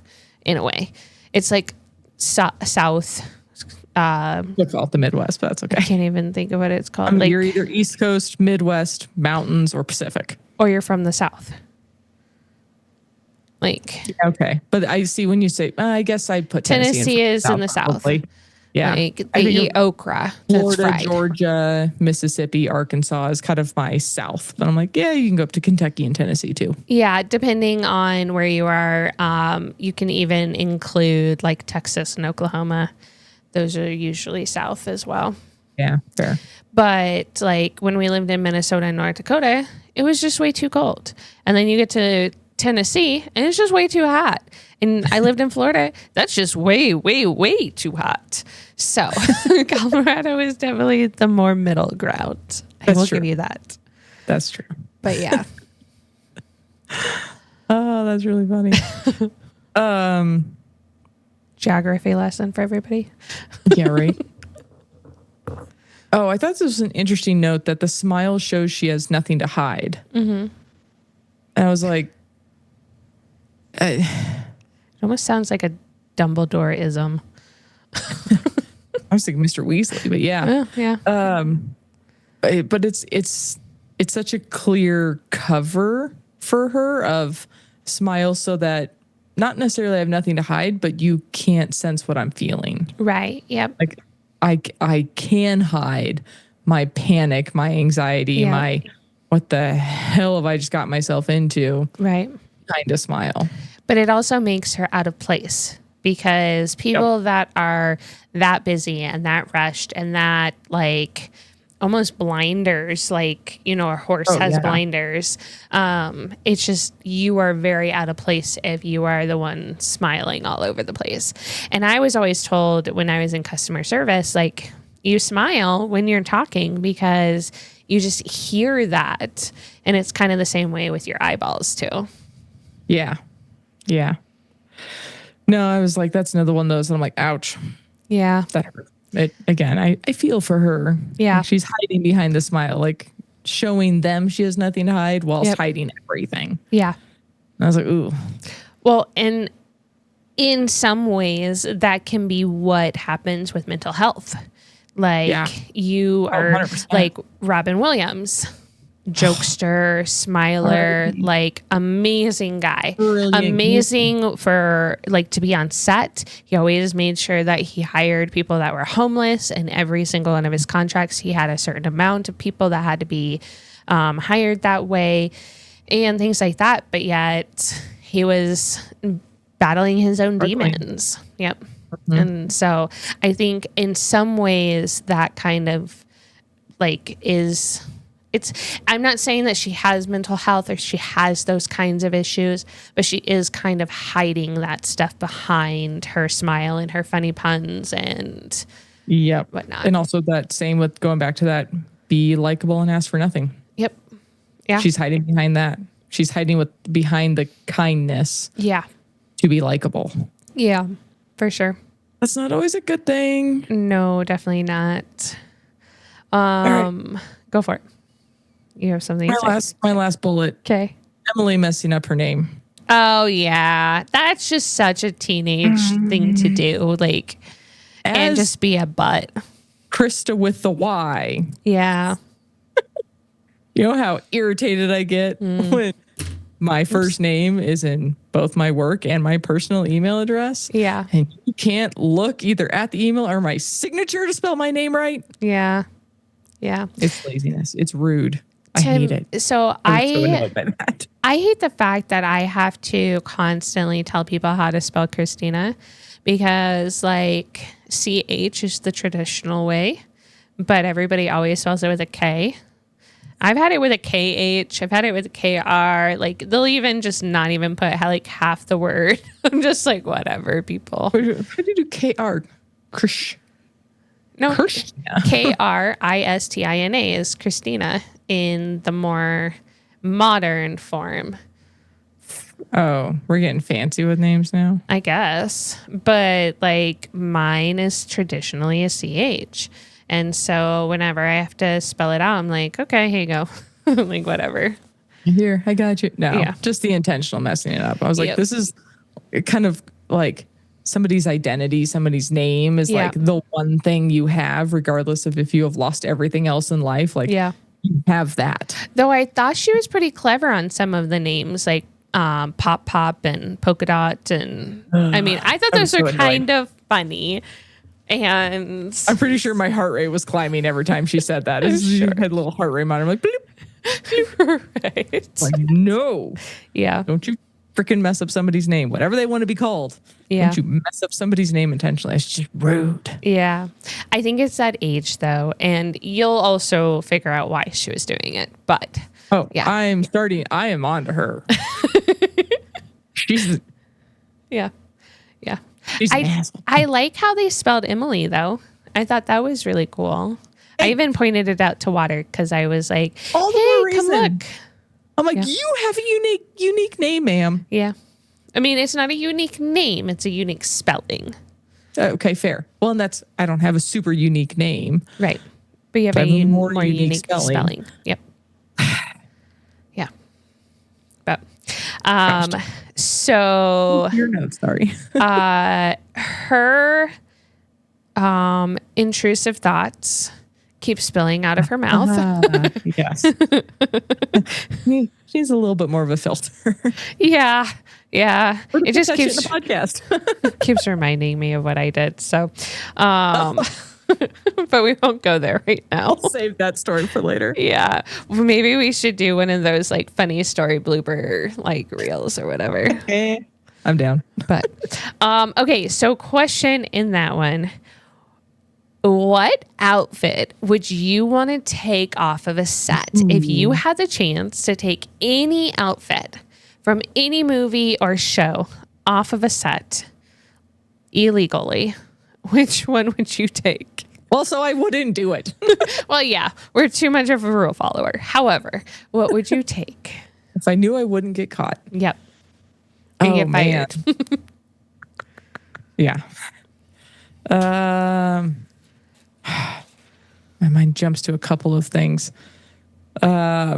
in a way. It's like South... We'll call it the Midwest, but that's okay. I can't even think of what it's called. I mean, you're either East Coast, Midwest, mountains, or Pacific. Or you're from the South. Like, okay. But I see when you say, I guess I'd put Tennessee is in the South. Yeah. Like, they eat okra. Florida, Georgia, Mississippi, Arkansas is kind of my South. But I'm like, yeah, you can go up to Kentucky and Tennessee too. Yeah. Depending on where you are, you can even include like Texas and Oklahoma. Those are usually South as well. Yeah, fair. But like when we lived in Minnesota and North Dakota, it was just way too cold. And then you get to Tennessee and it's just way too hot. And I lived in Florida. That's just way, way, way too hot. So Colorado is definitely the more middle ground. I will give you that. That's true. But yeah. Oh, that's really funny. Geography lesson for everybody. Yeah, right. Oh, I thought this was an interesting note that the smile shows she has nothing to hide. Mm-hmm. And I was like, it almost sounds like a Dumbledore-ism. I was thinking Mr. Weasley, but yeah. But it's such a clear cover for her of smile so that not necessarily I have nothing to hide, but you can't sense what I'm feeling. Right. Yep. Like I can hide my panic, my anxiety, my what the hell have I just got myself into? Right. Kind of smile. But it also makes her out of place because people that are that busy and that rushed and that like almost blinders, like, you know, a horse has blinders. It's just, you are very out of place if you are the one smiling all over the place. And I was always told when I was in customer service, like, you smile when you're talking because you just hear that. And it's kind of the same way with your eyeballs too. Yeah. Yeah. No, I was like, that's another one of those. And I'm like, ouch. Yeah. That hurt. Again, I feel for her. Yeah. Like she's hiding behind the smile, like showing them she has nothing to hide whilst hiding everything. Yeah. And I was like, ooh. Well, and in some ways that can be what happens with mental health. Like you are 100%. like Robin Williams, jokester, smiler, like amazing guy. Brilliant. Amazing for like to be on set. He always made sure that he hired people that were homeless, and every single one of his contracts, he had a certain amount of people that had to be hired that way and things like that. But yet he was battling his own demons. Yep. Mm-hmm. And so I think in some ways that kind of like I'm not saying that she has mental health or she has those kinds of issues, but she is kind of hiding that stuff behind her smile and her funny puns and whatnot. And also that same with going back to that, be likable and ask for nothing. Yep. Yeah. She's hiding behind that. She's hiding behind the kindness. Yeah. To be likable. Yeah, for sure. That's not always a good thing. No, definitely not. Right. Go for it. You have something to say? My last bullet. Okay. Emily messing up her name. Oh, yeah. That's just such a teenage thing to do. Like, and just be a butt. Krysta with the Y. Yeah. You know how irritated I get when my first name is in both my work and my personal email address? Yeah. And you can't look either at the email or my signature to spell my name right? Yeah. Yeah. It's laziness. It's rude. I hate it. So I'm so annoyed by that. I hate the fact that I have to constantly tell people how to spell Christina because like CH is the traditional way, but everybody always spells it with a K. I've had it with a KH. I've had it with a KR. Like they'll even just not even put like half the word. I'm just like, whatever, people. How do you do KR? Krish. No, Kristina is Christina in the more modern form. Oh, we're getting fancy with names now? I guess. But like mine is traditionally a CH. And so whenever I have to spell it out, I'm like, okay, here you go. Like, whatever. Here, I got you. No, just the intentional messing it up. I was like, this is kind of like somebody's identity, somebody's name is like the one thing you have, regardless of if you have lost everything else in life. Like, you have that. Though I thought she was pretty clever on some of the names, like Pop Pop and Polka Dot. And I mean, I thought those were kind of funny. And I'm pretty sure my heart rate was climbing every time she said that. She had a little heart rate monitor. I'm like, bloop. Right. Like, no. Yeah. Don't you freaking mess up somebody's name, whatever they want to be called. Yeah. Don't you mess up somebody's name intentionally. It's just rude. Yeah. I think it's that age though. And you'll also figure out why she was doing it. But I am on to her. She's Yeah. Yeah. I like how they spelled Emily though. I thought that was really cool. I even pointed it out to Water because I was like, hey, come look. I'm like, you have a unique name, ma'am. Yeah. I mean, it's not a unique name. It's a unique spelling. Okay, fair. Well, and I don't have a super unique name. Right. But you have a more unique spelling. Yep. Yeah. But, so your notes, sorry. her intrusive thoughts keep spilling out of her mouth. Yes. She's a little bit more of a filter. Yeah. It just keeps the podcast. Keeps reminding me of what I did. So, but we won't go there right now. I'll save that story for later. Yeah. Maybe we should do one of those like funny story blooper like reels or whatever. Okay. I'm down. But okay, so question in that one. What outfit would you want to take off of a set if you had the chance to take any outfit from any movie or show off of a set illegally? Which one would you take? Well, so I wouldn't do it. Well, yeah, we're too much of a rule follower. However, what would you take? If I knew I wouldn't get caught. Yep. And get fired. Yeah. My mind jumps to a couple of things. I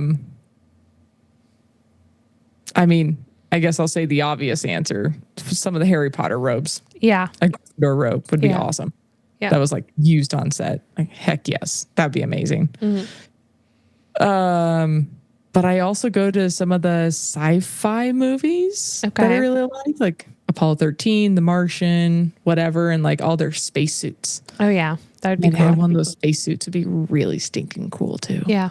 mean, I guess I'll say the obvious answer. Some of the Harry Potter robes. Yeah. A Gryffindor robe would be awesome. Yeah. That was like used on set. Like, heck yes. That'd be amazing. But I also go to some of the sci-fi movies that I really like Apollo 13, The Martian, whatever, and like all their spacesuits. Oh yeah. That would be cool. One of those spacesuits would be really stinking cool too. Yeah.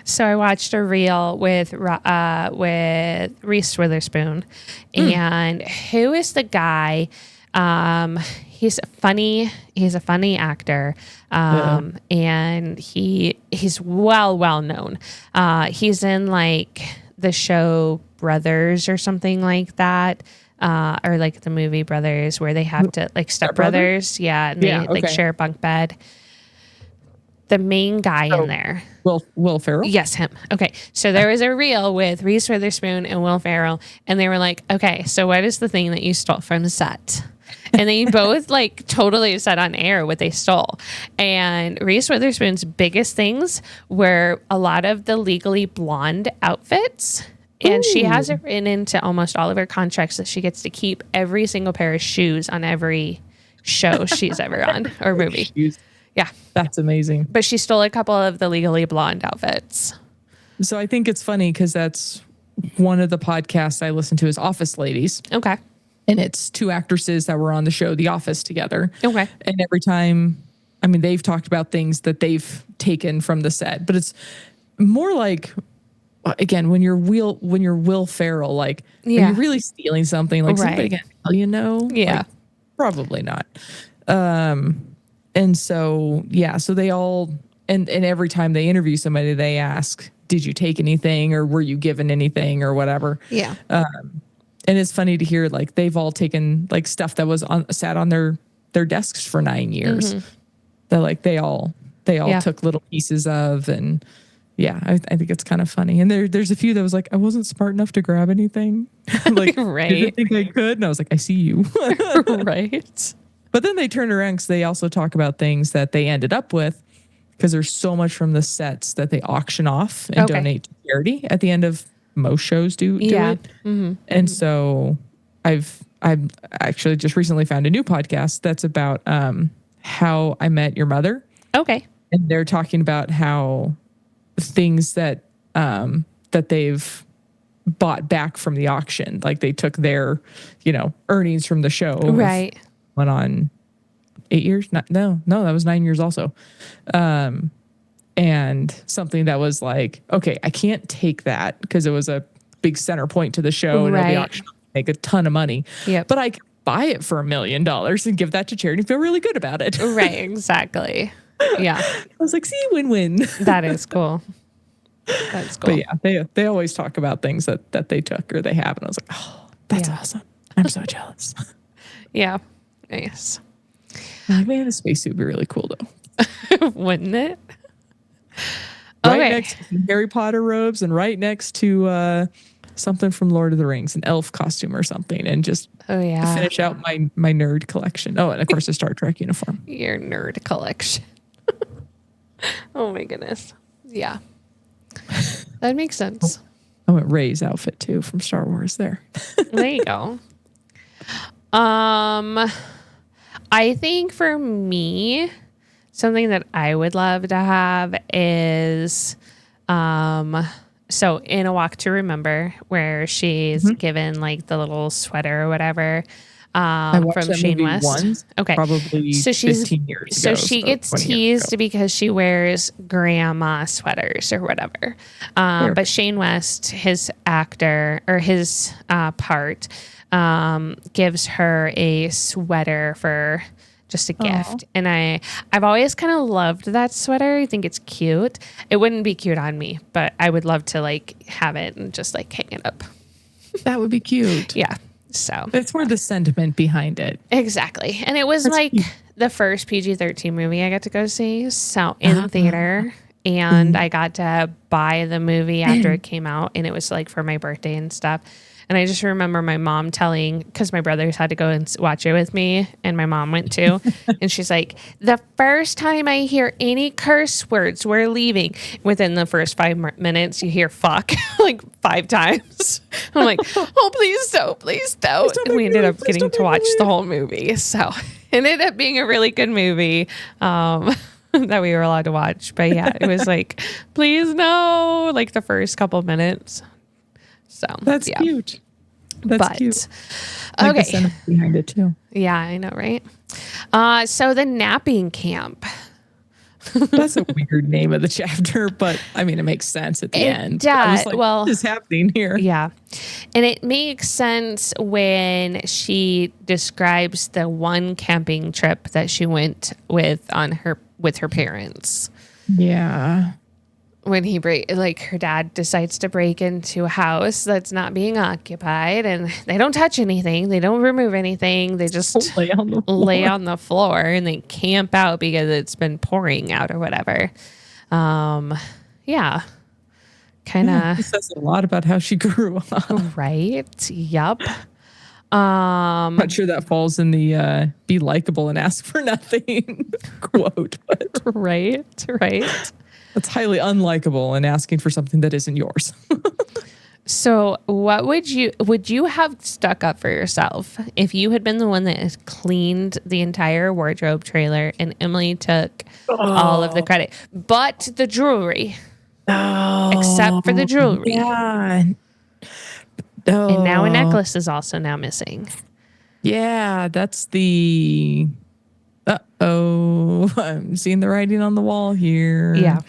So I watched a reel with Reese Witherspoon, and who is the guy? He's a funny actor, and he's well known. He's in like the show Brothers or something like that. Or like the movie Brothers, where they have to like Step Brothers. Yeah. And they like share a bunk bed. The main guy in there. Will Ferrell? Yes, him. Okay. So there was a reel with Reese Witherspoon and Will Ferrell, and they were like, okay, so what is the thing that you stole from the set? And they both like totally said on air what they stole. And Reese Witherspoon's biggest things were a lot of the Legally Blonde outfits. And she has it written into almost all of her contracts that she gets to keep every single pair of shoes on every show she's ever on or movie. Shoes. Yeah. That's amazing. But she stole a couple of the Legally Blonde outfits. So I think it's funny because that's one of the podcasts I listen to is Office Ladies. Okay. And it's two actresses that were on the show The Office together. Okay. And every time, I mean, they've talked about things that they've taken from the set, but it's more like, again, when you're Will Ferrell, like, are you really stealing something? Like, somebody gonna tell you no? Yeah. Like, probably not. And so, so they all, and every time they interview somebody, they ask, did you take anything or were you given anything or whatever? Yeah. And it's funny to hear, like, they've all taken like stuff that was sat on their desks for 9 years. That like they all took little pieces of, and I think it's kind of funny. And there's a few that was like, I wasn't smart enough to grab anything. Like, right. Didn't think I could. And I was like, I see you. Right. But then they turn around because they also talk about things that they ended up with, because there's so much from the sets that they auction off and donate to charity at the end of most shows do it. And so I've actually just recently found a new podcast that's about How I Met Your Mother. Okay. And they're talking about how things that that they've bought back from the auction, like they took their, earnings from the show. Right. Went on 8 years. No, that was 9 years also. And something that was like, okay, I can't take that because it was a big center point to the show and the auction make a ton of money. But I could buy it for $1 million and give that to charity and feel really good about it. Right, exactly. Yeah. I was like, see, win-win. That is cool. That's cool. But yeah, they always talk about things that they took or they have. And I was like, oh, that's awesome. I'm so jealous. Yeah. Nice. Man, a spacesuit would be really cool though. Wouldn't it? Right next to Harry Potter robes and right next to something from Lord of the Rings, an elf costume or something, and just finish out my nerd collection. Oh, and of course a Star Trek uniform. Your nerd collection. Oh my goodness. Yeah. That makes sense. I went Rey's outfit too from Star Wars there. There you go. I think for me, something that I would love to have is, so in A Walk to Remember, where she's given like the little sweater or whatever, from Shane West. Once, probably so 15 years ago. So she gets teased because she wears grandma sweaters or whatever. But Shane West, his actor or his part, gives her a sweater for just a gift. And I've always kind of loved that sweater. I think it's cute. It wouldn't be cute on me, but I would love to like have it and just like hang it up. That would be cute. Yeah. So it's more the sentiment behind it. Exactly. And it was like the first PG-13 movie I got to go see. So in theater. And I got to buy the movie after it came out, and it was like for my birthday and stuff. And I just remember my mom telling, because my brothers had to go and watch it with me, and my mom went too. And she's like, the first time I hear any curse words, we're leaving. Within the first 5 minutes, you hear fuck like 5 times. I'm like, oh, please don't, please don't. And we ended up getting to watch the whole movie. So it ended up being a really good movie. That we were allowed to watch. But yeah, it was like, please no, like the first couple minutes. So that's cute. That's cute. Okay. The sentiment behind it too. Yeah, I know, right? So the napping camp. That's a weird name of the chapter, but I mean, it makes sense at the end. Yeah, like, what is happening here? Yeah. And it makes sense when she describes the one camping trip that she went with her parents. Yeah. When her dad decides to break into a house that's not being occupied, and they don't touch anything. They don't remove anything. They just lay on the floor and they camp out because it's been pouring out or whatever. Yeah. Kind of. It says a lot about how she grew up. Right. Yup. Not sure that falls in the be likable and ask for nothing quote, but right. That's highly unlikable and asking for something that isn't yours. So what would you have stuck up for yourself if you had been the one that has cleaned the entire wardrobe trailer and Emily took all of the credit, but the jewelry, except for the jewelry. Yeah. And now a necklace is also now missing. Yeah, that's the... I'm seeing the writing on the wall here. Yeah.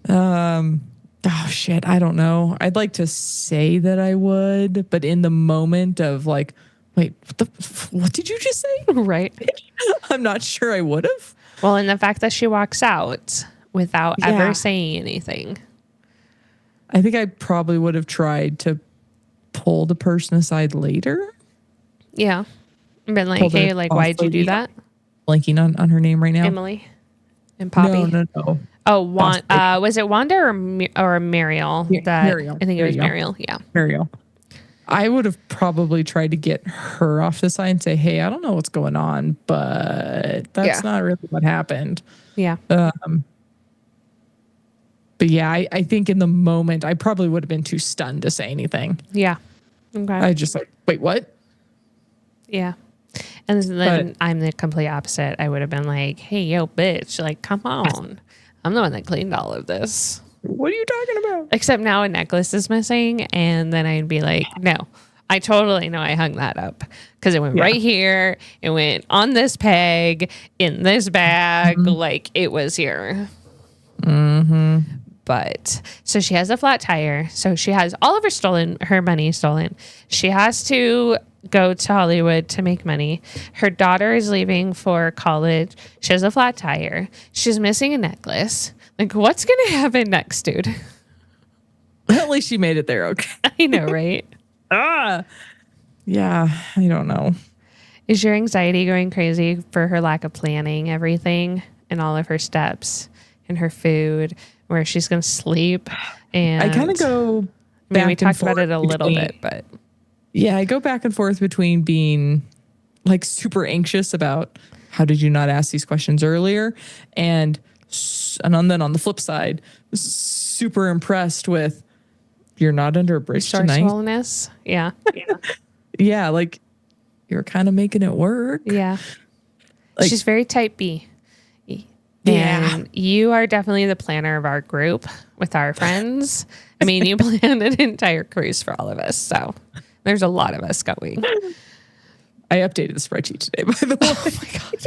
Oh, shit. I don't know. I'd like to say that I would, but in the moment of like, wait, what did you just say? Right. I'm not sure I would have. Well, and the fact that she walks out without ever saying anything. I think I probably would have tried to pull the person aside later. Yeah. Been like, hey, like, why'd you do that? Blanking on her name right now. Emily and Poppy. No. Oh, was it Wanda or Mariel? Mariel. I think it was Mariel. Yeah. Mariel. I would have probably tried to get her off the side and say, hey, I don't know what's going on, but that's not really what happened. Yeah. But yeah, I think in the moment, I probably would have been too stunned to say anything. Yeah. Okay. I just like, wait, what? Yeah. And then I'm the complete opposite. I would have been like, hey, yo, bitch, like, come on. I'm the one that cleaned all of this. What are you talking about? Except now a necklace is missing. And then I'd be like, no, I totally know I hung that up because it went right here. It went on this peg in this bag. Like it was here. Mm-hmm. But so she has a flat tire. So she has all of her money stolen. She has to go to Hollywood to make money. Her daughter is leaving for college. She has a flat tire. She's missing a necklace. Like, what's going to happen next, dude? At least she made it there. Okay. I know, right? Yeah, I don't know. Is your anxiety going crazy for her lack of planning everything and all of her steps and her food, where she's going to sleep? And I kind of go back. I mean, we talked about it a little bit, but yeah, I go back and forth between being like super anxious about how did you not ask these questions earlier, and then on the flip side, super impressed with you're not under a bridge tonight. Resourcefulness. Yeah. Yeah, like you're kind of making it work. Yeah. Like, she's very type B. Yeah. And you are definitely the planner of our group with our friends. I mean, you planned an entire cruise for all of us. So there's a lot of us going. I updated the spreadsheet today, by the way. Oh my God.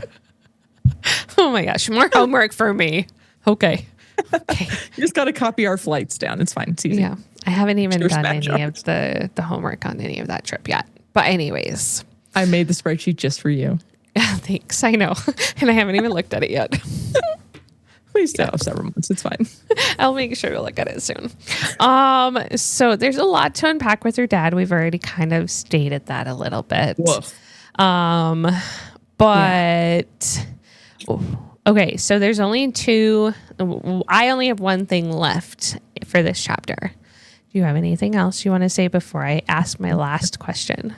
Oh my gosh. More homework for me. Okay. You just got to copy our flights down. It's fine. It's easy. Yeah. I haven't even done any of the homework on any of that trip yet. But anyways. I made the spreadsheet just for you. Thanks. I know. And I haven't even looked at it yet. We still have several months. It's fine. I'll make sure to look at it soon. So there's a lot to unpack with your dad. We've already kind of stated that a little bit. Woof. But okay, so there's only two. I only have one thing left for this chapter. Do you have anything else you want to say before I ask my last question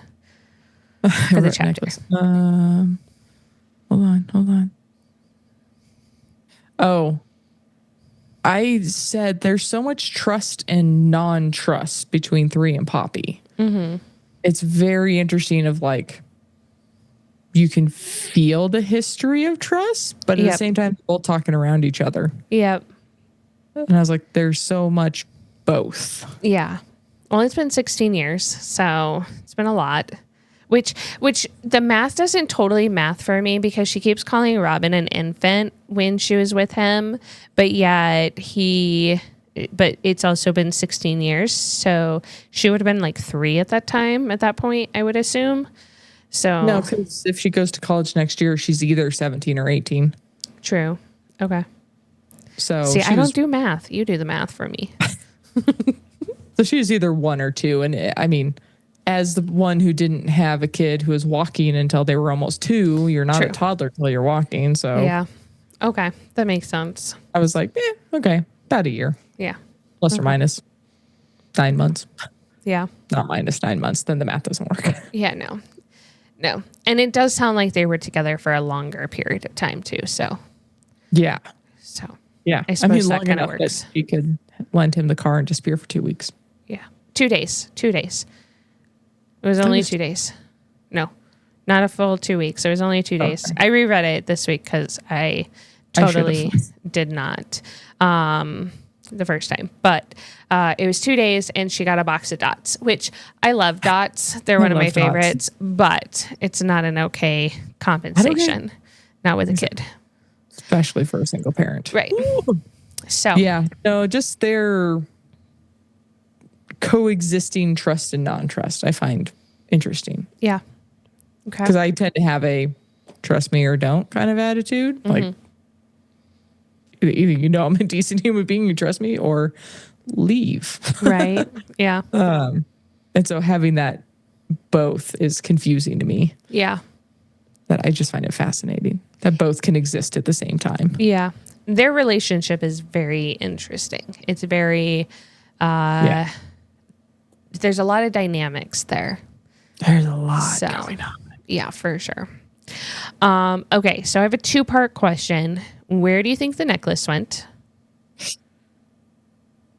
for the chapter? Hold on. Oh, I said there's so much trust and non-trust between 3 and Poppy. Mm-hmm. It's very interesting of like, you can feel the history of trust, but at the same time, they're both talking around each other. Yep. And I was like, there's so much both. Yeah. Well, it's been 16 years, so it's been a lot. Which the math doesn't totally math for me because she keeps calling Robin an infant when she was with him, but it's also been 16 years. So she would have been like 3 at that point, I would assume. So no, because if she goes to college next year, she's either 17 or 18. True. Okay. So see, I don't do math. You do the math for me. So she was either 1 or 2. And I mean, as the one who didn't have a kid who was walking until they were almost 2, you're not a toddler till you're walking. So yeah. Okay. That makes sense. I was like, okay, about a year. Yeah. Plus or minus 9 months. Yeah. Not minus 9 months. Then the math doesn't work. Yeah, no. And it does sound like they were together for a longer period of time too. So. Yeah. So. Yeah. I suppose that kind of works. That she could lend him the car and disappear for 2 weeks. Yeah. 2 days. 2 days. It was only 2 days. No, not a full 2 weeks. It was only 2 days. I reread it this week because I totally did not the first time. But it was 2 days and she got a box of dots, which I love dots. They're one of my favorites, but it's not an okay compensation. Not with a kid. Especially for a single parent. Right. So. Yeah. No, just their coexisting trust and non-trust I find interesting. Yeah. Okay. Because I tend to have a trust me or don't kind of attitude. Mm-hmm. Like either you know I'm a decent human being, you trust me, or leave. Right. Yeah. And so having that both is confusing to me. Yeah. That I just find it fascinating that both can exist at the same time. Yeah. Their relationship is very interesting. It's very there's a lot of dynamics there. There's a lot going on. Yeah, for sure. Okay, so I have a 2-part question. Where do you think the necklace went?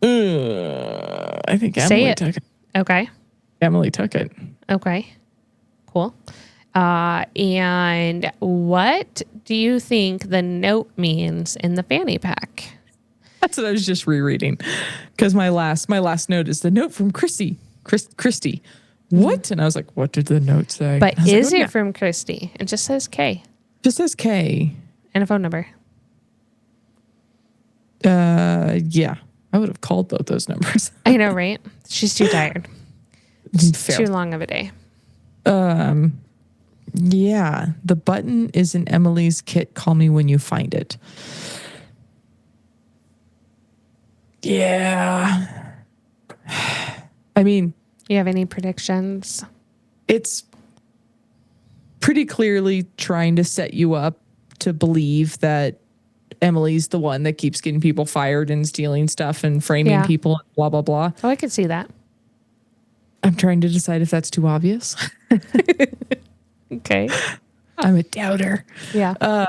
I think Emily took it. Okay. Emily took it. Okay. Cool. And what do you think the note means in the fanny pack? That's what I was just rereading, because my last note is the note from Christy. What? And I was like, what did the note say? But is it from Christy? It just says K. Just says K. And a phone number. Yeah. I would have called both those numbers. I know, right? She's too tired. It's too long of a day. Yeah. The button is in Emily's kit. Call me when you find it. Yeah. I mean, you have any predictions? It's pretty clearly trying to set you up to believe that Emily's the one that keeps getting people fired and stealing stuff and framing people and blah, blah, blah. Oh, I could see that. I'm trying to decide if that's too obvious. Okay. I'm a doubter. Yeah.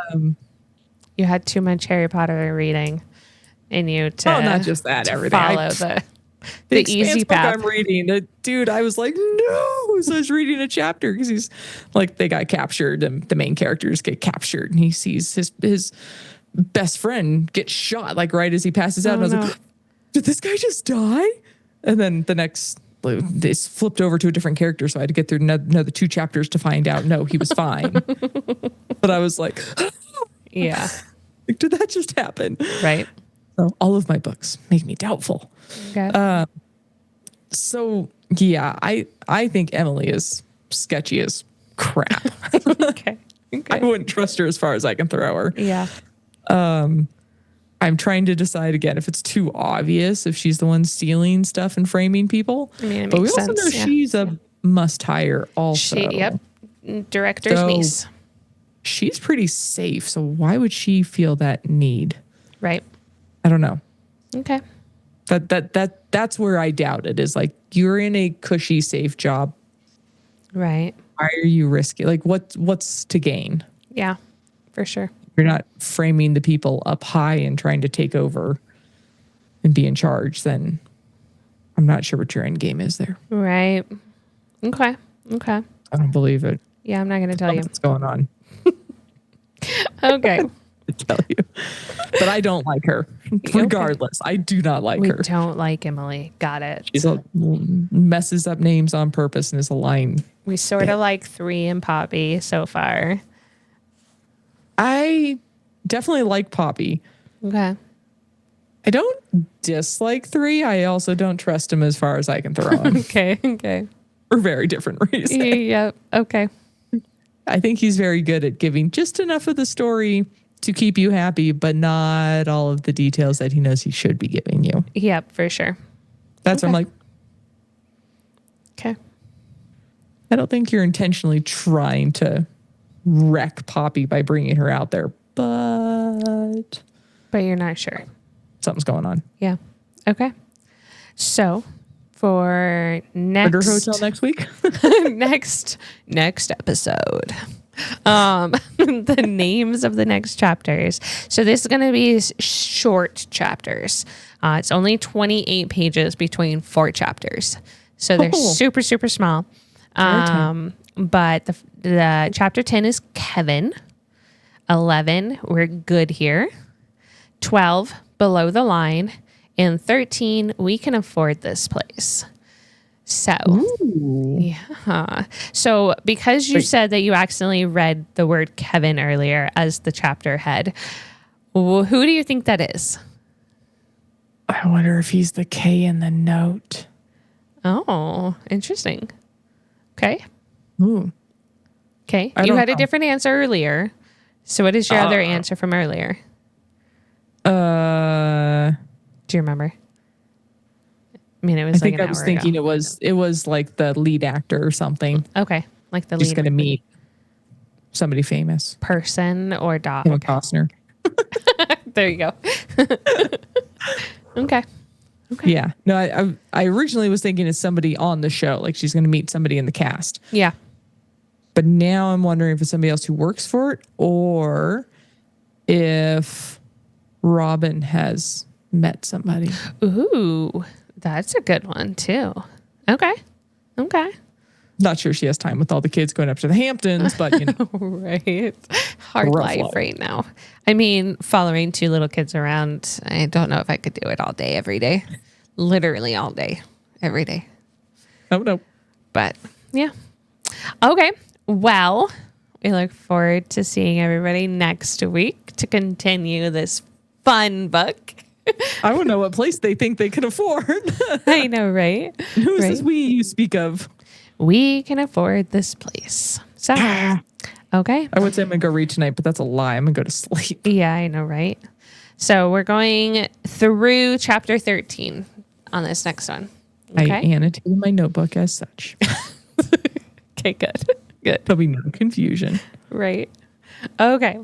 You had too much Harry Potter reading in you to not just that, everything. Follow the easy path. I'm reading. Dude, I was like, no. So I was reading a chapter because he's like, they got captured and the main characters get captured and he sees his best friend get shot like right as he passes out. And I was like, did this guy just die? And then the next, it's flipped over to a different character. So I had to get through another 2 chapters to find out, no, he was fine. But I was like, yeah. Like, did that just happen? Right. So all of my books make me doubtful. Okay. So yeah, I think Emily is sketchy as crap. Okay. I wouldn't trust her as far as I can throw her. Yeah. I'm trying to decide again if it's too obvious if she's the one stealing stuff and framing people. I mean, it but we makes also sense, know she's a must hire also. Yep. Director's niece. She's pretty safe. So why would she feel that need? Right. I don't know. Okay. That's where I doubt it is like you're in a cushy, safe job. Right. Why are you risking? Like what's to gain? Yeah, for sure. You're not framing the people up high and trying to take over and be in charge. Then I'm not sure what your end game is there. Right. Okay. I don't believe it. Yeah, I'm not going to tell you what's going on. Okay. To tell you, but I don't like her. Regardless, I do not like her. We don't like Emily. Got it. She's messes up names on purpose and is a lying. We sort of like 3 and Poppy so far. I definitely like Poppy. Okay. I don't dislike 3. I also don't trust him as far as I can throw him. Okay. For very different reasons. Yep. Okay. I think he's very good at giving just enough of the story to keep you happy, but not all of the details that he knows he should be giving you. Yep, for sure. That's what I'm like. Okay. I don't think you're intentionally trying to wreck Poppy by bringing her out there, but you're not sure. Something's going on. Yeah. Okay. So for Murder Hotel next week. next episode. The names of the next chapters. So this is going to be short chapters. It's only 28 pages between 4 chapters. So they're super, super small. But the chapter 10 is Kevin. 11, we're good here. 12, below the line. And 13, we can afford this place. So, yeah. So because you said that you accidentally read the word Kevin earlier as the chapter head, who do you think that is? I wonder if he's the K in the note. Oh, interesting. Okay. Ooh. Okay. You had a different answer earlier. So what is your other answer from earlier? Do you remember? I mean, it was I was thinking it was like the lead actor or something. Okay. Like the lead. He's going to meet somebody famous. Person or dog. Kevin Costner. There you go. Okay. Yeah. No, I originally was thinking it's somebody on the show. Like she's going to meet somebody in the cast. Yeah. But now I'm wondering if it's somebody else who works for it or if Robin has met somebody. Ooh, that's a good one too. Okay. Not sure she has time with all the kids going up to the Hamptons, but you know. Right. Hard life right now. I mean, following 2 little kids around, I don't know if I could do it all day, every day. Literally all day, every day. Oh, no. But yeah. Okay. Well, we look forward to seeing everybody next week to continue this fun book. I don't know what place they think they can afford. I know, right? Who is this we you speak of? We can afford this place. So, okay. I would say I'm going to go read tonight, but that's a lie. I'm going to go to sleep. Yeah, I know, right? So we're going through chapter 13 on this next one. Okay? I annotated my notebook as such. Okay, good. There'll be no confusion. Right. Okay.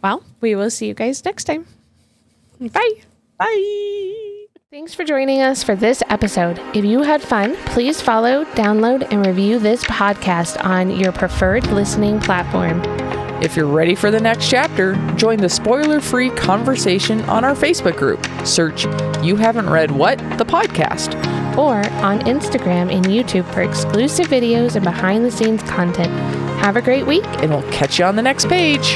Well, we will see you guys next time. Bye. Bye. Thanks for joining us for this episode. If you had fun, please follow, download, and review this podcast on your preferred listening platform. If you're ready for the next chapter, join the spoiler-free conversation on our Facebook group. Search You Haven't Read What? The podcast. Or on Instagram and YouTube for exclusive videos and behind-the-scenes content. Have a great week. And we'll catch you on the next page.